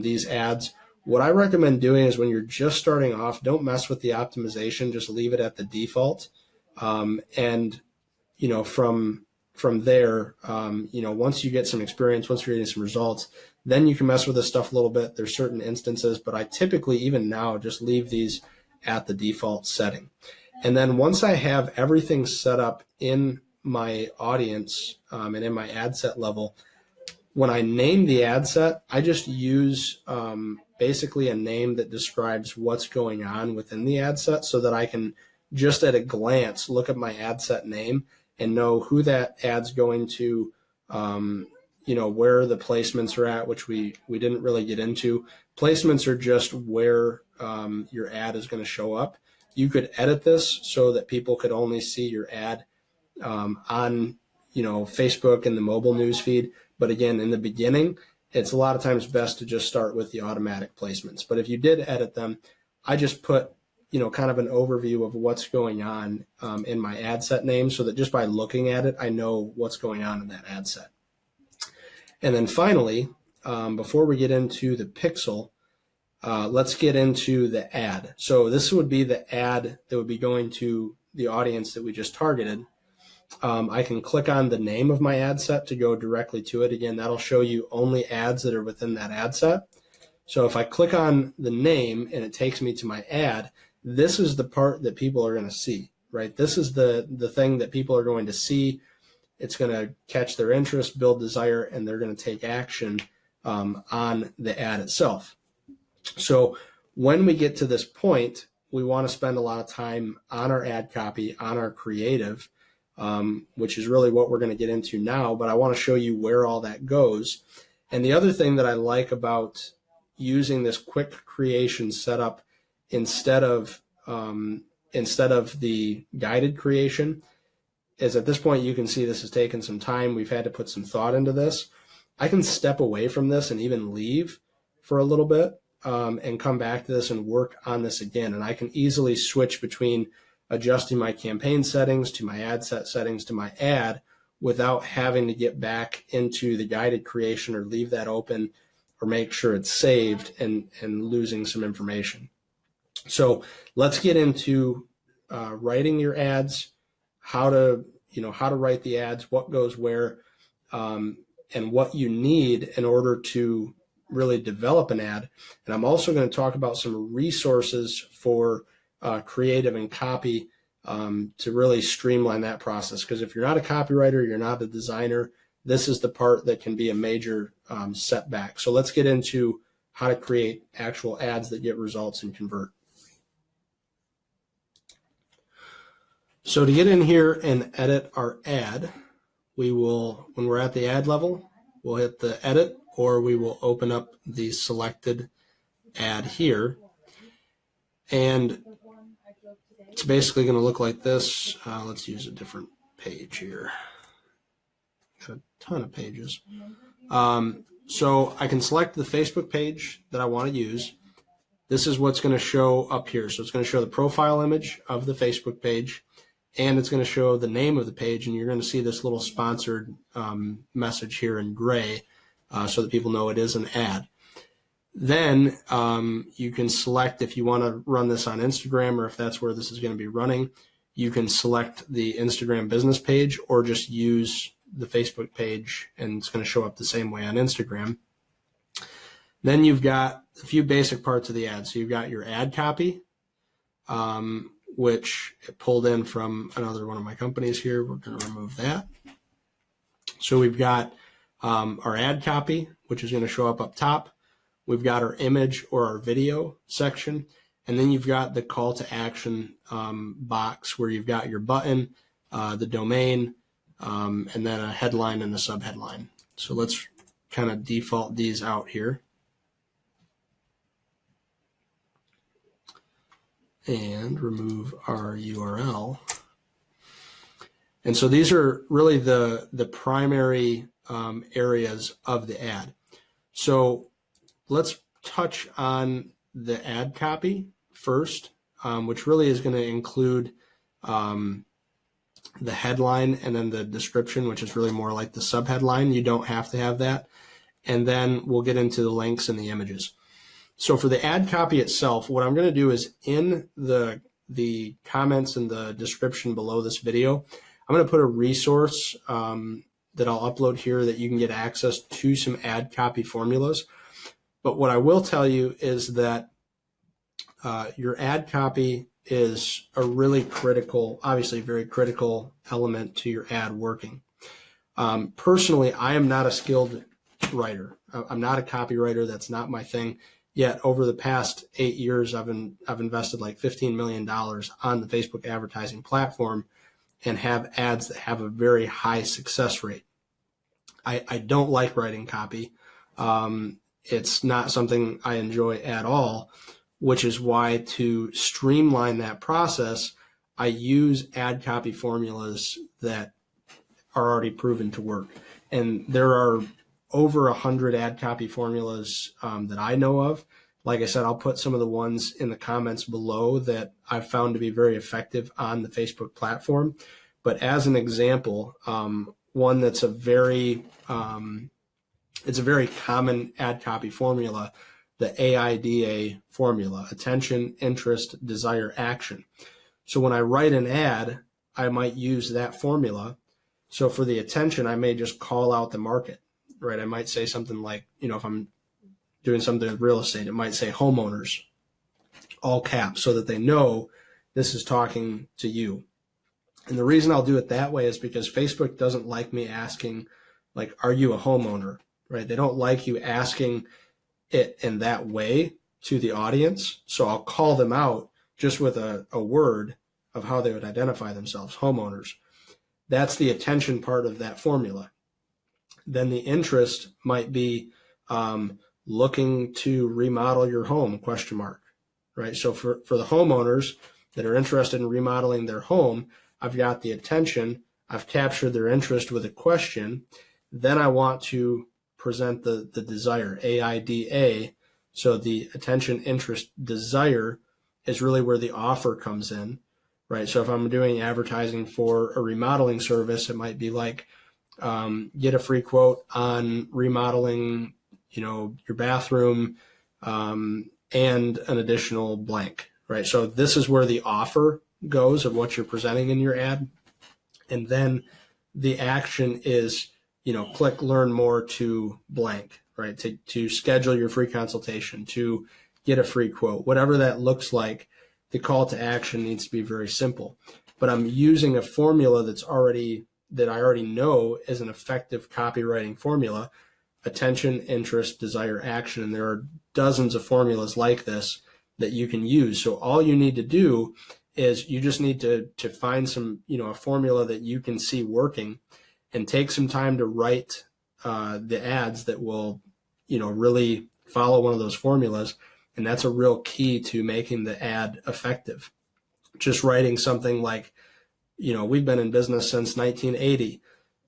these ads. What I recommend doing is when you're just starting off, don't mess with the optimization, just leave it at the default. And from there, once you get some experience, once you're getting some results, then you can mess with this stuff a little bit. There's certain instances, but I typically, even now, just leave these at the default setting. And then once I have everything set up in my audience and in my ad set level, when I name the ad set, I just use basically a name that describes what's going on within the ad set, so that I can just at a glance look at my ad set name and know who that ad's going to, where the placements are at, which we didn't really get into. Placements are just where your ad is going to show up. You could edit this so that people could only see your ad on, Facebook and the mobile news feed. But again, in the beginning, it's a lot of times best to just start with the automatic placements. But if you did edit them, I just put, kind of an overview of what's going on in my ad set name, so that just by looking at it, I know what's going on in that ad set. And then finally, before we get into the pixel, let's get into the ad. So this would be the ad that would be going to the audience that we just targeted. I can click on the name of my ad set to go directly to it. Again, that'll show you only ads that are within that ad set. So if I click on the name and it takes me to my ad, this is the part that people are going to see, right? This is the thing that people are going to see. It's going to catch their interest, build desire, and they're going to take action on the ad itself. So when we get to this point, we want to spend a lot of time on our ad copy, on our creative, which is really what we're going to get into now, but I want to show you where all that goes. And the other thing that I like about using this quick creation setup instead of the guided creation is, at this point you can see this has taken some time. We've had to put some thought into this. I can step away from this and even leave for a little bit and come back to this and work on this again. And I can easily switch between adjusting my campaign settings to my ad set settings to my ad without having to get back into the guided creation or leave that open or make sure it's saved and losing some information. So let's get into writing your ads, how to write the ads, what goes where, and what you need in order to really develop an ad. And I'm also going to talk about some resources for creative and copy to really streamline that process. Because if you're not a copywriter, you're not a designer, this is the part that can be a major setback. So let's get into how to create actual ads that get results and convert. So to get in here and edit our ad, we will, when we're at the ad level, we'll hit the edit, or we will open up the selected ad here. And it's basically going to look like this. Let's use a different page here. Got a ton of pages. So I can select the Facebook page that I want to use. This is what's going to show up here. So it's going to show the profile image of the Facebook page, and it's going to show the name of the page, and you're going to see this little sponsored message here in gray so that people know it is an ad. Then you can select if you want to run this on Instagram, or if that's where this is going to be running, you can select the Instagram business page or just use the Facebook page, and it's going to show up the same way on Instagram. Then you've got a few basic parts of the ad. So you've got your ad copy, which it pulled in from another one of my companies here. We're going to remove that. So we've got our ad copy, which is going to show up top. We've got our image or our video section, and then you've got the call to action box where you've got your button, the domain, and then a headline and a subheadline. So let's kind of default these out here. And remove our URL. And so these are really the primary areas of the ad. So let's touch on the ad copy first, which really is going to include the headline and then the description, which is really more like the subheadline. You don't have to have that. And then we'll get into the links and the images. So for the ad copy itself, what I'm going to do is in the comments and the description below this video, I'm going to put a resource that I'll upload here that you can get access to some ad copy formulas. But what I will tell you is that your ad copy is a really critical, obviously very critical element to your ad working. Personally, I am not a skilled writer. I'm not a copywriter. That's not my thing. Yet over the past 8 years, I've invested like $15 million on the Facebook advertising platform and have ads that have a very high success rate. I don't like writing copy. It's not something I enjoy at all, which is why to streamline that process, I use ad copy formulas that are already proven to work. And there are over 100 ad copy formulas that I know of. Like I said, I'll put some of the ones in the comments below that I've found to be very effective on the Facebook platform. But as an example, one that's a very common ad copy formula, the AIDA formula, attention, interest, desire, action. So when I write an ad, I might use that formula. So for the attention, I may just call out the market, right? I might say something like, if I'm doing something with real estate, it might say homeowners, all caps, so that they know this is talking to you. And the reason I'll do it that way is because Facebook doesn't like me asking, like, are you a homeowner, right? They don't like you asking it in that way to the audience. So I'll call them out just with a word of how they would identify themselves, homeowners. That's the attention part of that formula. Then the interest might be looking to remodel your home, ? Right? So for the homeowners that are interested in remodeling their home, I've got the attention, I've captured their interest with a question. Then I want to present the desire, AIDA. So the attention, interest, desire is really where the offer comes in, right? So if I'm doing advertising for a remodeling service, it might be like, get a free quote on remodeling, your bathroom, and an additional blank, right? So this is where the offer goes of what you're presenting in your ad. And then the action is, click learn more to blank, right? To schedule your free consultation, to get a free quote, whatever that looks like. The call to action needs to be very simple, but I'm using a formula that I already know is an effective copywriting formula: attention, interest, desire, action. And there are dozens of formulas like this that you can use. So all you need to do is you just need to find some, a formula that you can see working, and take some time to write the ads that will, really follow one of those formulas. And that's a real key to making the ad effective. Just writing something like, we've been in business since 1980.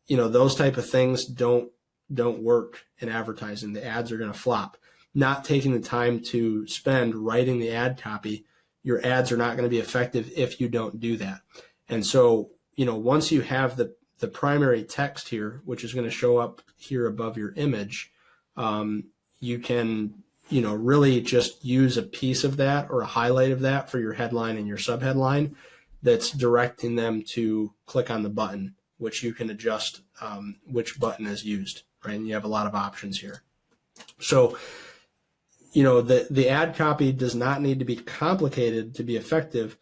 Those type of things don't work in advertising. The ads are going to flop. Not taking the time to spend writing the ad copy, your ads are not going to be effective if you don't do that. And so, once you have the primary text here, which is going to show up here above your image, you can, really just use a piece of that or a highlight of that for your headline and your subheadline that's directing them to click on the button, which you can adjust which button is used, right? And you have a lot of options here. So, the ad copy does not need to be complicated to be effective,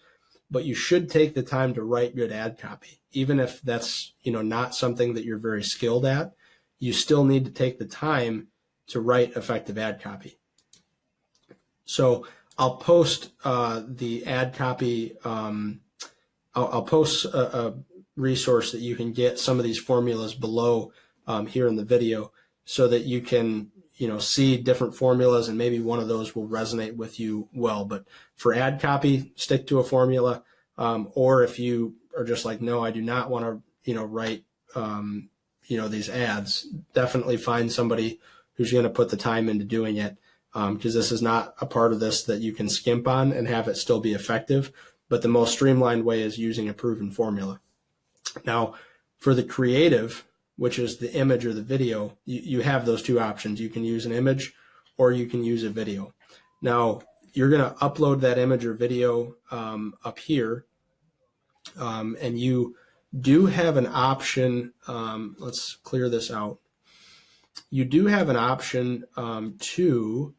but you should take the time to write good ad copy. Even if that's, not something that you're very skilled at, you still need to take the time to write effective ad copy. So I'll post the ad copy. I'll post a resource that you can get some of these formulas below here in the video, so that you can, see different formulas, and maybe one of those will resonate with you well. But for ad copy, stick to a formula. Or if you are just like, no, I do not want to, write, these ads, definitely find somebody who's going to put the time into doing it, because this is not a part of this that you can skimp on and have it still be effective. But the most streamlined way is using a proven formula. Now, for the creative, which is the image or the video, you have those two options. You can use an image or you can use a video. Now, you're going to upload that image or video up here, and you do have an option. Let's clear this out. You do have an option to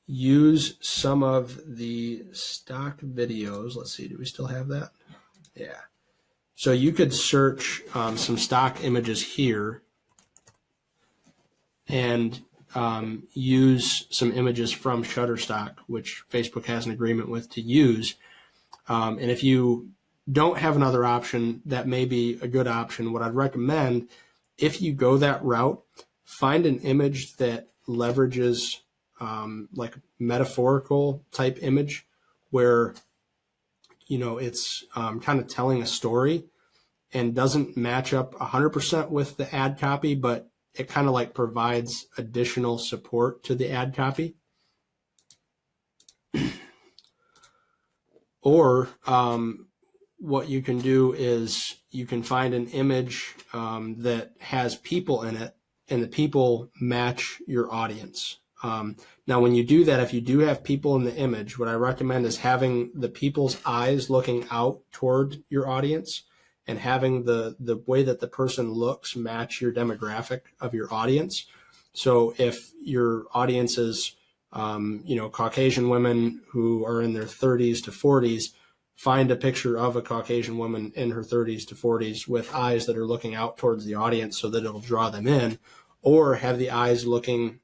use some of the stock videos. Let's see, do we still have that? Yeah. So you could search some stock images here and use some images from Shutterstock, which Facebook has an agreement with to use. And if you don't have another option, that may be a good option. What I'd recommend, if you go that route, find an image that leverages like metaphorical type image where it's kind of telling a story and doesn't match up 100% with the ad copy, but it kind of like provides additional support to the ad copy. Or what you can do is you can find an image that has people in it, and the people match your audience. Now, when you do that, if you do have people in the image, what I recommend is having the people's eyes looking out toward your audience and having the way that the person looks match your demographic of your audience. So if your audience is, Caucasian women who are in their 30s to 40s, find a picture of a Caucasian woman in her 30s to 40s with eyes that are looking out towards the audience so that it'll draw them in, or have the eyes looking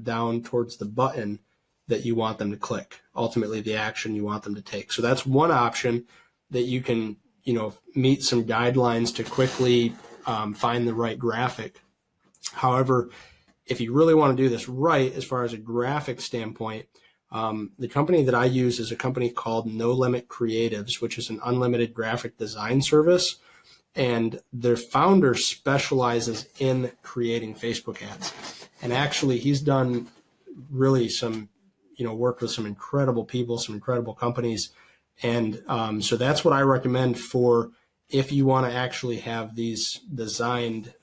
down towards the button that you want them to click, ultimately the action you want them to take. So that's one option that you can, meet some guidelines to quickly find the right graphic. However, if you really want to do this right, as far as a graphic standpoint, the company that I use is a company called No Limit Creatives, which is an unlimited graphic design service. And their founder specializes in creating Facebook ads. And actually, he's done really some, worked with some incredible people, some incredible companies. And so that's what I recommend for if you want to actually have these designed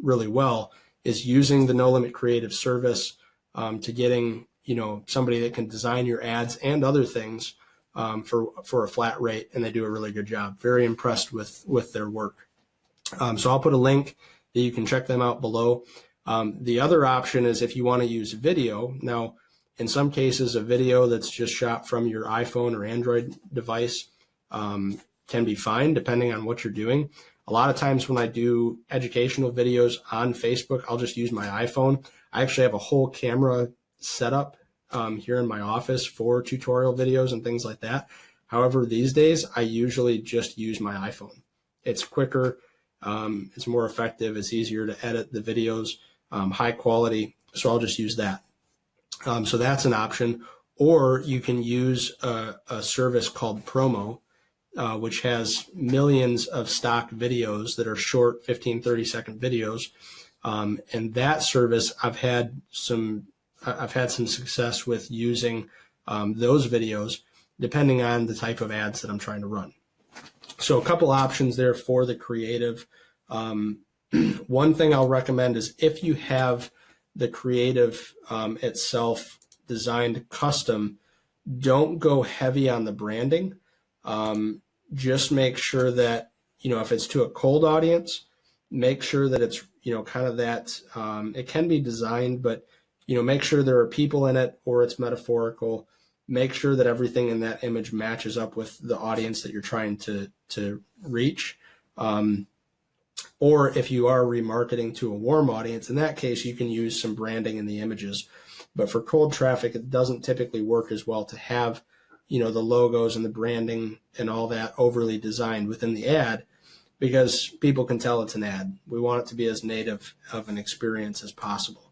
really well, is using the No Limit Creative service to getting, somebody that can design your ads and other things for a flat rate, and they do a really good job. Very impressed with their work. So I'll put a link that you can check them out below. The other option is if you want to use video. Now, in some cases, a video that's just shot from your iPhone or Android device can be fine, depending on what you're doing. A lot of times when I do educational videos on Facebook, I'll just use my iPhone. I actually have a whole camera setup here in my office for tutorial videos and things like that. However, these days, I usually just use my iPhone. It's quicker, it's more effective, it's easier to edit the videos, high quality, so I'll just use that. So that's an option. Or you can use a service called Promo, which has millions of stock videos that are short 15, 30-second videos. And that service, I've had some success with using those videos, depending on the type of ads that I'm trying to run. So a couple options there for the creative. One thing I'll recommend is if you have the creative itself designed custom, don't go heavy on the branding. Just make sure that, if it's to a cold audience, make sure that it's, kind of that, it can be designed, but, make sure there are people in it or it's metaphorical. Make sure that everything in that image matches up with the audience that you're trying to reach. Or if you are remarketing to a warm audience, in that case, you can use some branding in the images. But for cold traffic, it doesn't typically work as well to have, the logos and the branding and all that overly designed within the ad, because people can tell it's an ad. We want it to be as native of an experience as possible.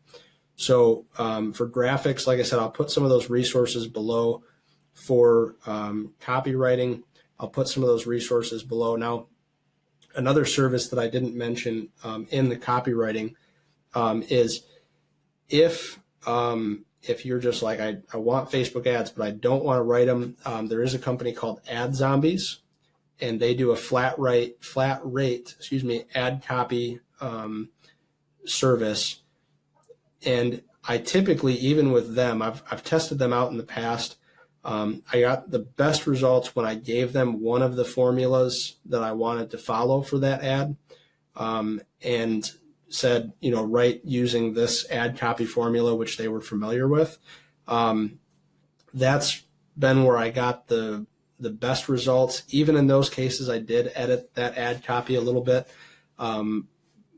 So for graphics, like I said, I'll put some of those resources below. For copywriting, I'll put some of those resources below. Now, Another service that I didn't mention in the copywriting is if you're just like, I want Facebook ads, but I don't want to write them, there is a company called Ad Zombies, and they do a flat rate, ad copy service. And I typically, even with them, I've tested them out in the past. I got the best results when I gave them one of the formulas that I wanted to follow for that ad, and said, write using this ad copy formula, which they were familiar with. That's been where I got the best results. Even in those cases, I did edit that ad copy a little bit.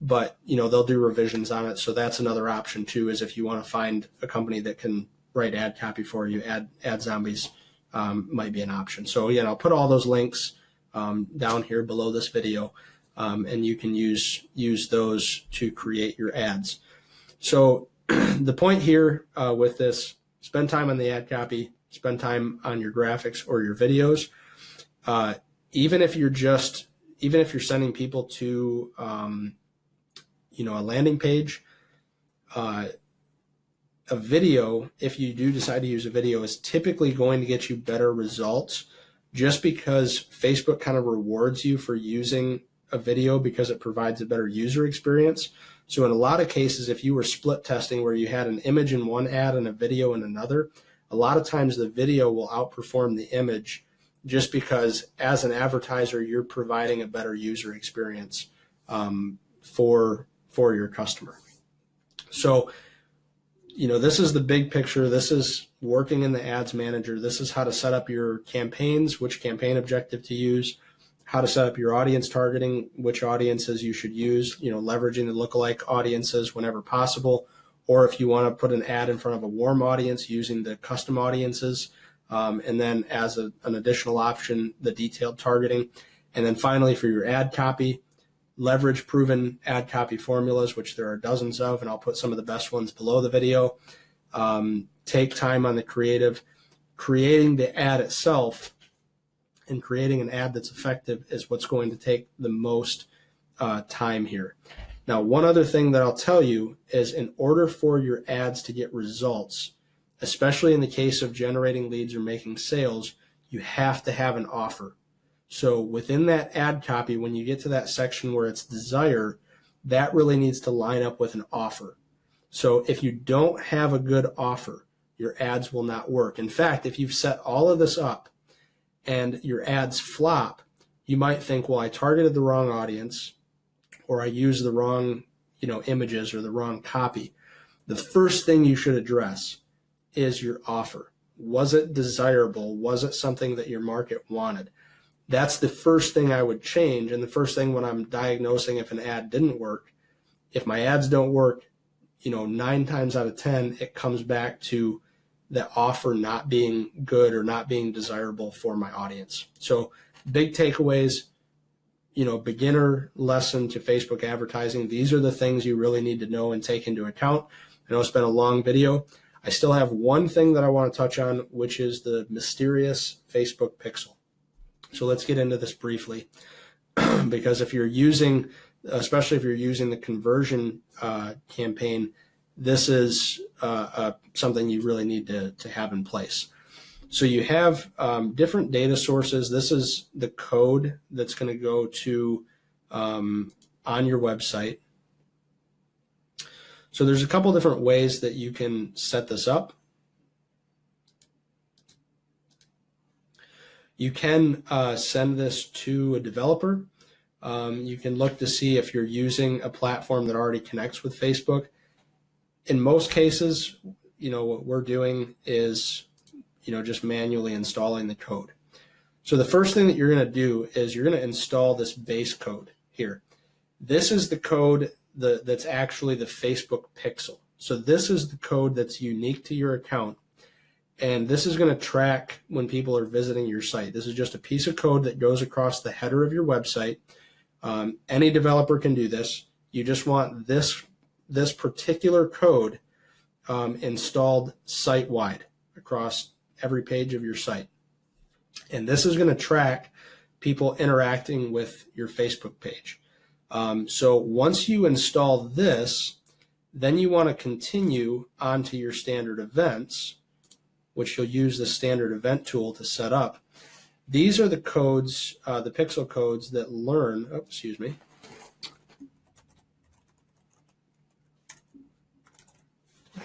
But they'll do revisions on it. So that's another option too, is if you want to find a company that can write ad copy for you, Ad Zombies might be an option. So again, I'll put all those links down here below this video, and you can use those to create your ads. So the point here with this, spend time on the ad copy, spend time on your graphics or your videos. Even if you're sending people to a landing page, a video, if you do decide to use a video, is typically going to get you better results, just because Facebook kind of rewards you for using a video because it provides a better user experience. So in a lot of cases, if you were split testing where you had an image in one ad and a video in another, a lot of times the video will outperform the image, just because as an advertiser, you're providing a better user experience for your customer. So, this is the big picture. This is working in the ads manager. This is how to set up your campaigns, which campaign objective to use, how to set up your audience targeting, which audiences you should use, leveraging the lookalike audiences whenever possible, or if you want to put an ad in front of a warm audience, using the custom audiences, and then as an additional option, the detailed targeting. And then finally, for your ad copy, leverage proven ad copy formulas, which there are dozens of, and I'll put some of the best ones below the video. Take time on the creative. Creating the ad itself and creating an ad that's effective is what's going to take the most time here. Now, one other thing that I'll tell you is, in order for your ads to get results, especially in the case of generating leads or making sales, you have to have an offer. So within that ad copy, when you get to that section where it's desire, that really needs to line up with an offer. So if you don't have a good offer, your ads will not work. In fact, if you've set all of this up and your ads flop, you might think, well, I targeted the wrong audience, or I used the wrong, images or the wrong copy. The first thing you should address is your offer. Was it desirable? Was it something that your market wanted? That's the first thing I would change. And the first thing when I'm diagnosing if an ad didn't work, if my ads don't work, 9 times out of 10, it comes back to the offer not being good or not being desirable for my audience. So big takeaways, beginner lesson to Facebook advertising. These are the things you really need to know and take into account. I know it's been a long video. I still have one thing that I want to touch on, which is the mysterious Facebook pixel. So let's get into this briefly, because if you're using, especially if you're using the conversion campaign, this is something you really need to have in place. So you have different data sources. This is the code that's going to go to on your website. So there's a couple different ways that you can set this up. You can send this to a developer. You can look to see if you're using a platform that already connects with Facebook. In most cases, what we're doing is, just manually installing the code. So the first thing that you're going to do is you're going to install this base code here. This is the code that's actually the Facebook pixel. So this is the code that's unique to your account. And this is going to track when people are visiting your site. This is just a piece of code that goes across the header of your website. Any developer can do this. You just want this particular code installed site-wide across every page of your site. And this is going to track people interacting with your Facebook page. So once you install this, then you want to continue onto your standard events, which you'll use the standard event tool to set up. These are the codes, the pixel codes that learn,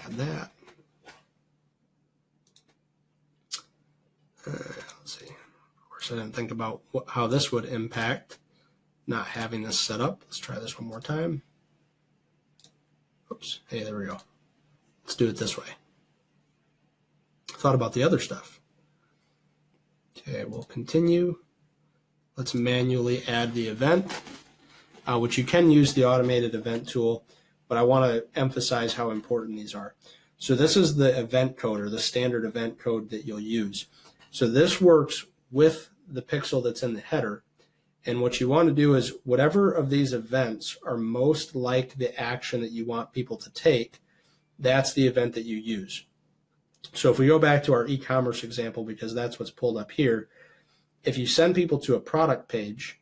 add that. Let's see. Of course, I didn't think about how this would impact not having this set up. Let's try this one more time. Oops. Hey, there we go. Let's do it this way. Thought about the other stuff. Okay, we'll continue. Let's manually add the event, which you can use the automated event tool, but I want to emphasize how important these are. So this is the event code, or the standard event code that you'll use. So this works with the pixel that's in the header. And what you want to do is whatever of these events are most like the action that you want people to take, that's the event that you use. So if we go back to our e-commerce example, because that's what's pulled up here, if you send people to a product page,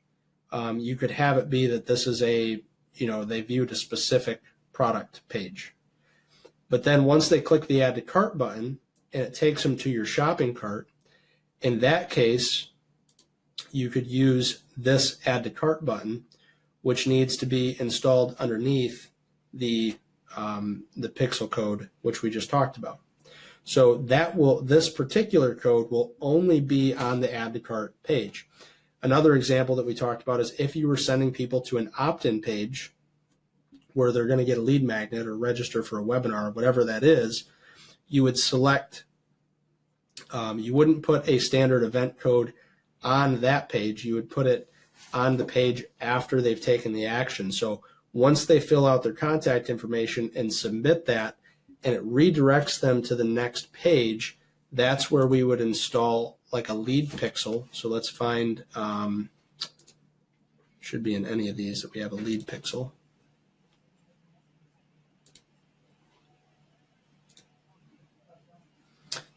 you could have it be that this is they viewed a specific product page. But then once they click the add to cart button and it takes them to your shopping cart, in that case, you could use this add to cart button, which needs to be installed underneath the pixel code, which we just talked about. So this particular code will only be on the add to cart page. Another example that we talked about is if you were sending people to an opt-in page where they're going to get a lead magnet or register for a webinar, whatever that is, you would select, you wouldn't put a standard event code on that page. You would put it on the page after they've taken the action. So once they fill out their contact information and submit that, and it redirects them to the next page, that's where we would install like a lead pixel. So let's find, should be in any of these that we have a lead pixel.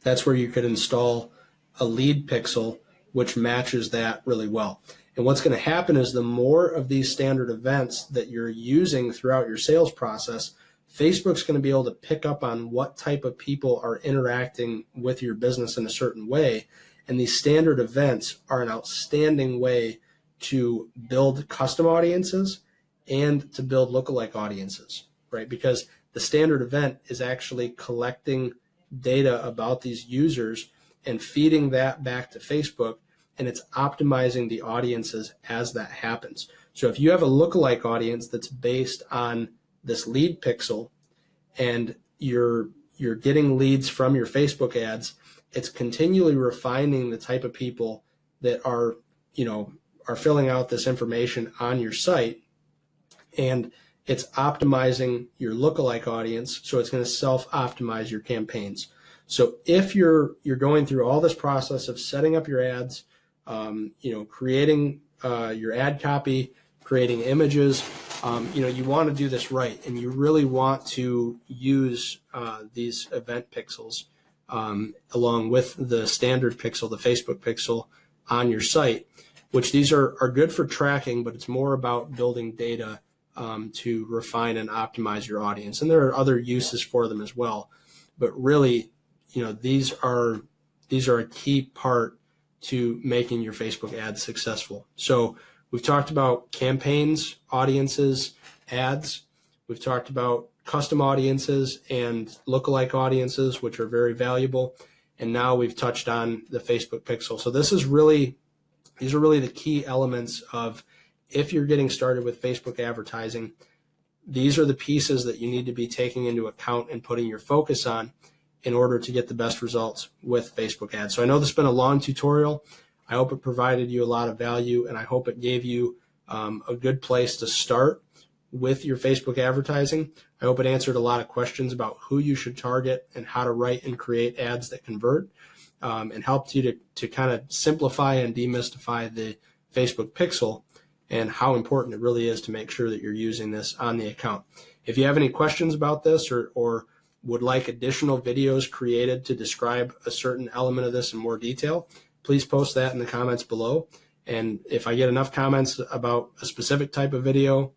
That's where you could install a lead pixel, which matches that really well. And what's going to happen is the more of these standard events that you're using throughout your sales process, Facebook's going to be able to pick up on what type of people are interacting with your business in a certain way. And these standard events are an outstanding way to build custom audiences and to build lookalike audiences, right? Because the standard event is actually collecting data about these users and feeding that back to Facebook, and it's optimizing the audiences as that happens. So if you have a lookalike audience that's based on this lead pixel and you're getting leads from your Facebook ads, it's continually refining the type of people that are filling out this information on your site, and it's optimizing your lookalike audience, so it's going to self-optimize your campaigns. So if you're going through all this process of setting up your ads, creating your ad copy, creating images, you want to do this right, and you really want to use these event pixels along with the standard pixel, the Facebook pixel, on your site, which these are good for tracking, but it's more about building data to refine and optimize your audience. And there are other uses for them as well, but really, these are a key part to making your Facebook ads successful. So we've talked about campaigns, audiences, ads. We've talked about custom audiences and lookalike audiences, which are very valuable. And now we've touched on the Facebook pixel. So these are really the key elements of, if you're getting started with Facebook advertising, these are the pieces that you need to be taking into account and putting your focus on in order to get the best results with Facebook ads. So I know this has been a long tutorial. I hope it provided you a lot of value, and I hope it gave you a good place to start with your Facebook advertising. I hope it answered a lot of questions about who you should target and how to write and create ads that convert, and helped you to kind of simplify and demystify the Facebook pixel and how important it really is to make sure that you're using this on the account. If you have any questions about this or would like additional videos created to describe a certain element of this in more detail, please post that in the comments below, And if I get enough comments about a specific type of video,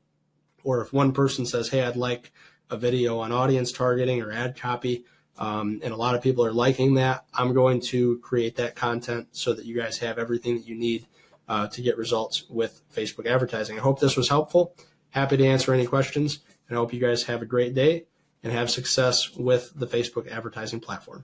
or if one person says, hey, I'd like a video on audience targeting or ad copy, and a lot of people are liking that, I'm going to create that content so that you guys have everything that you need to get results with Facebook advertising. I hope this was helpful. Happy to answer any questions, and I hope you guys have a great day and have success with the Facebook advertising platform.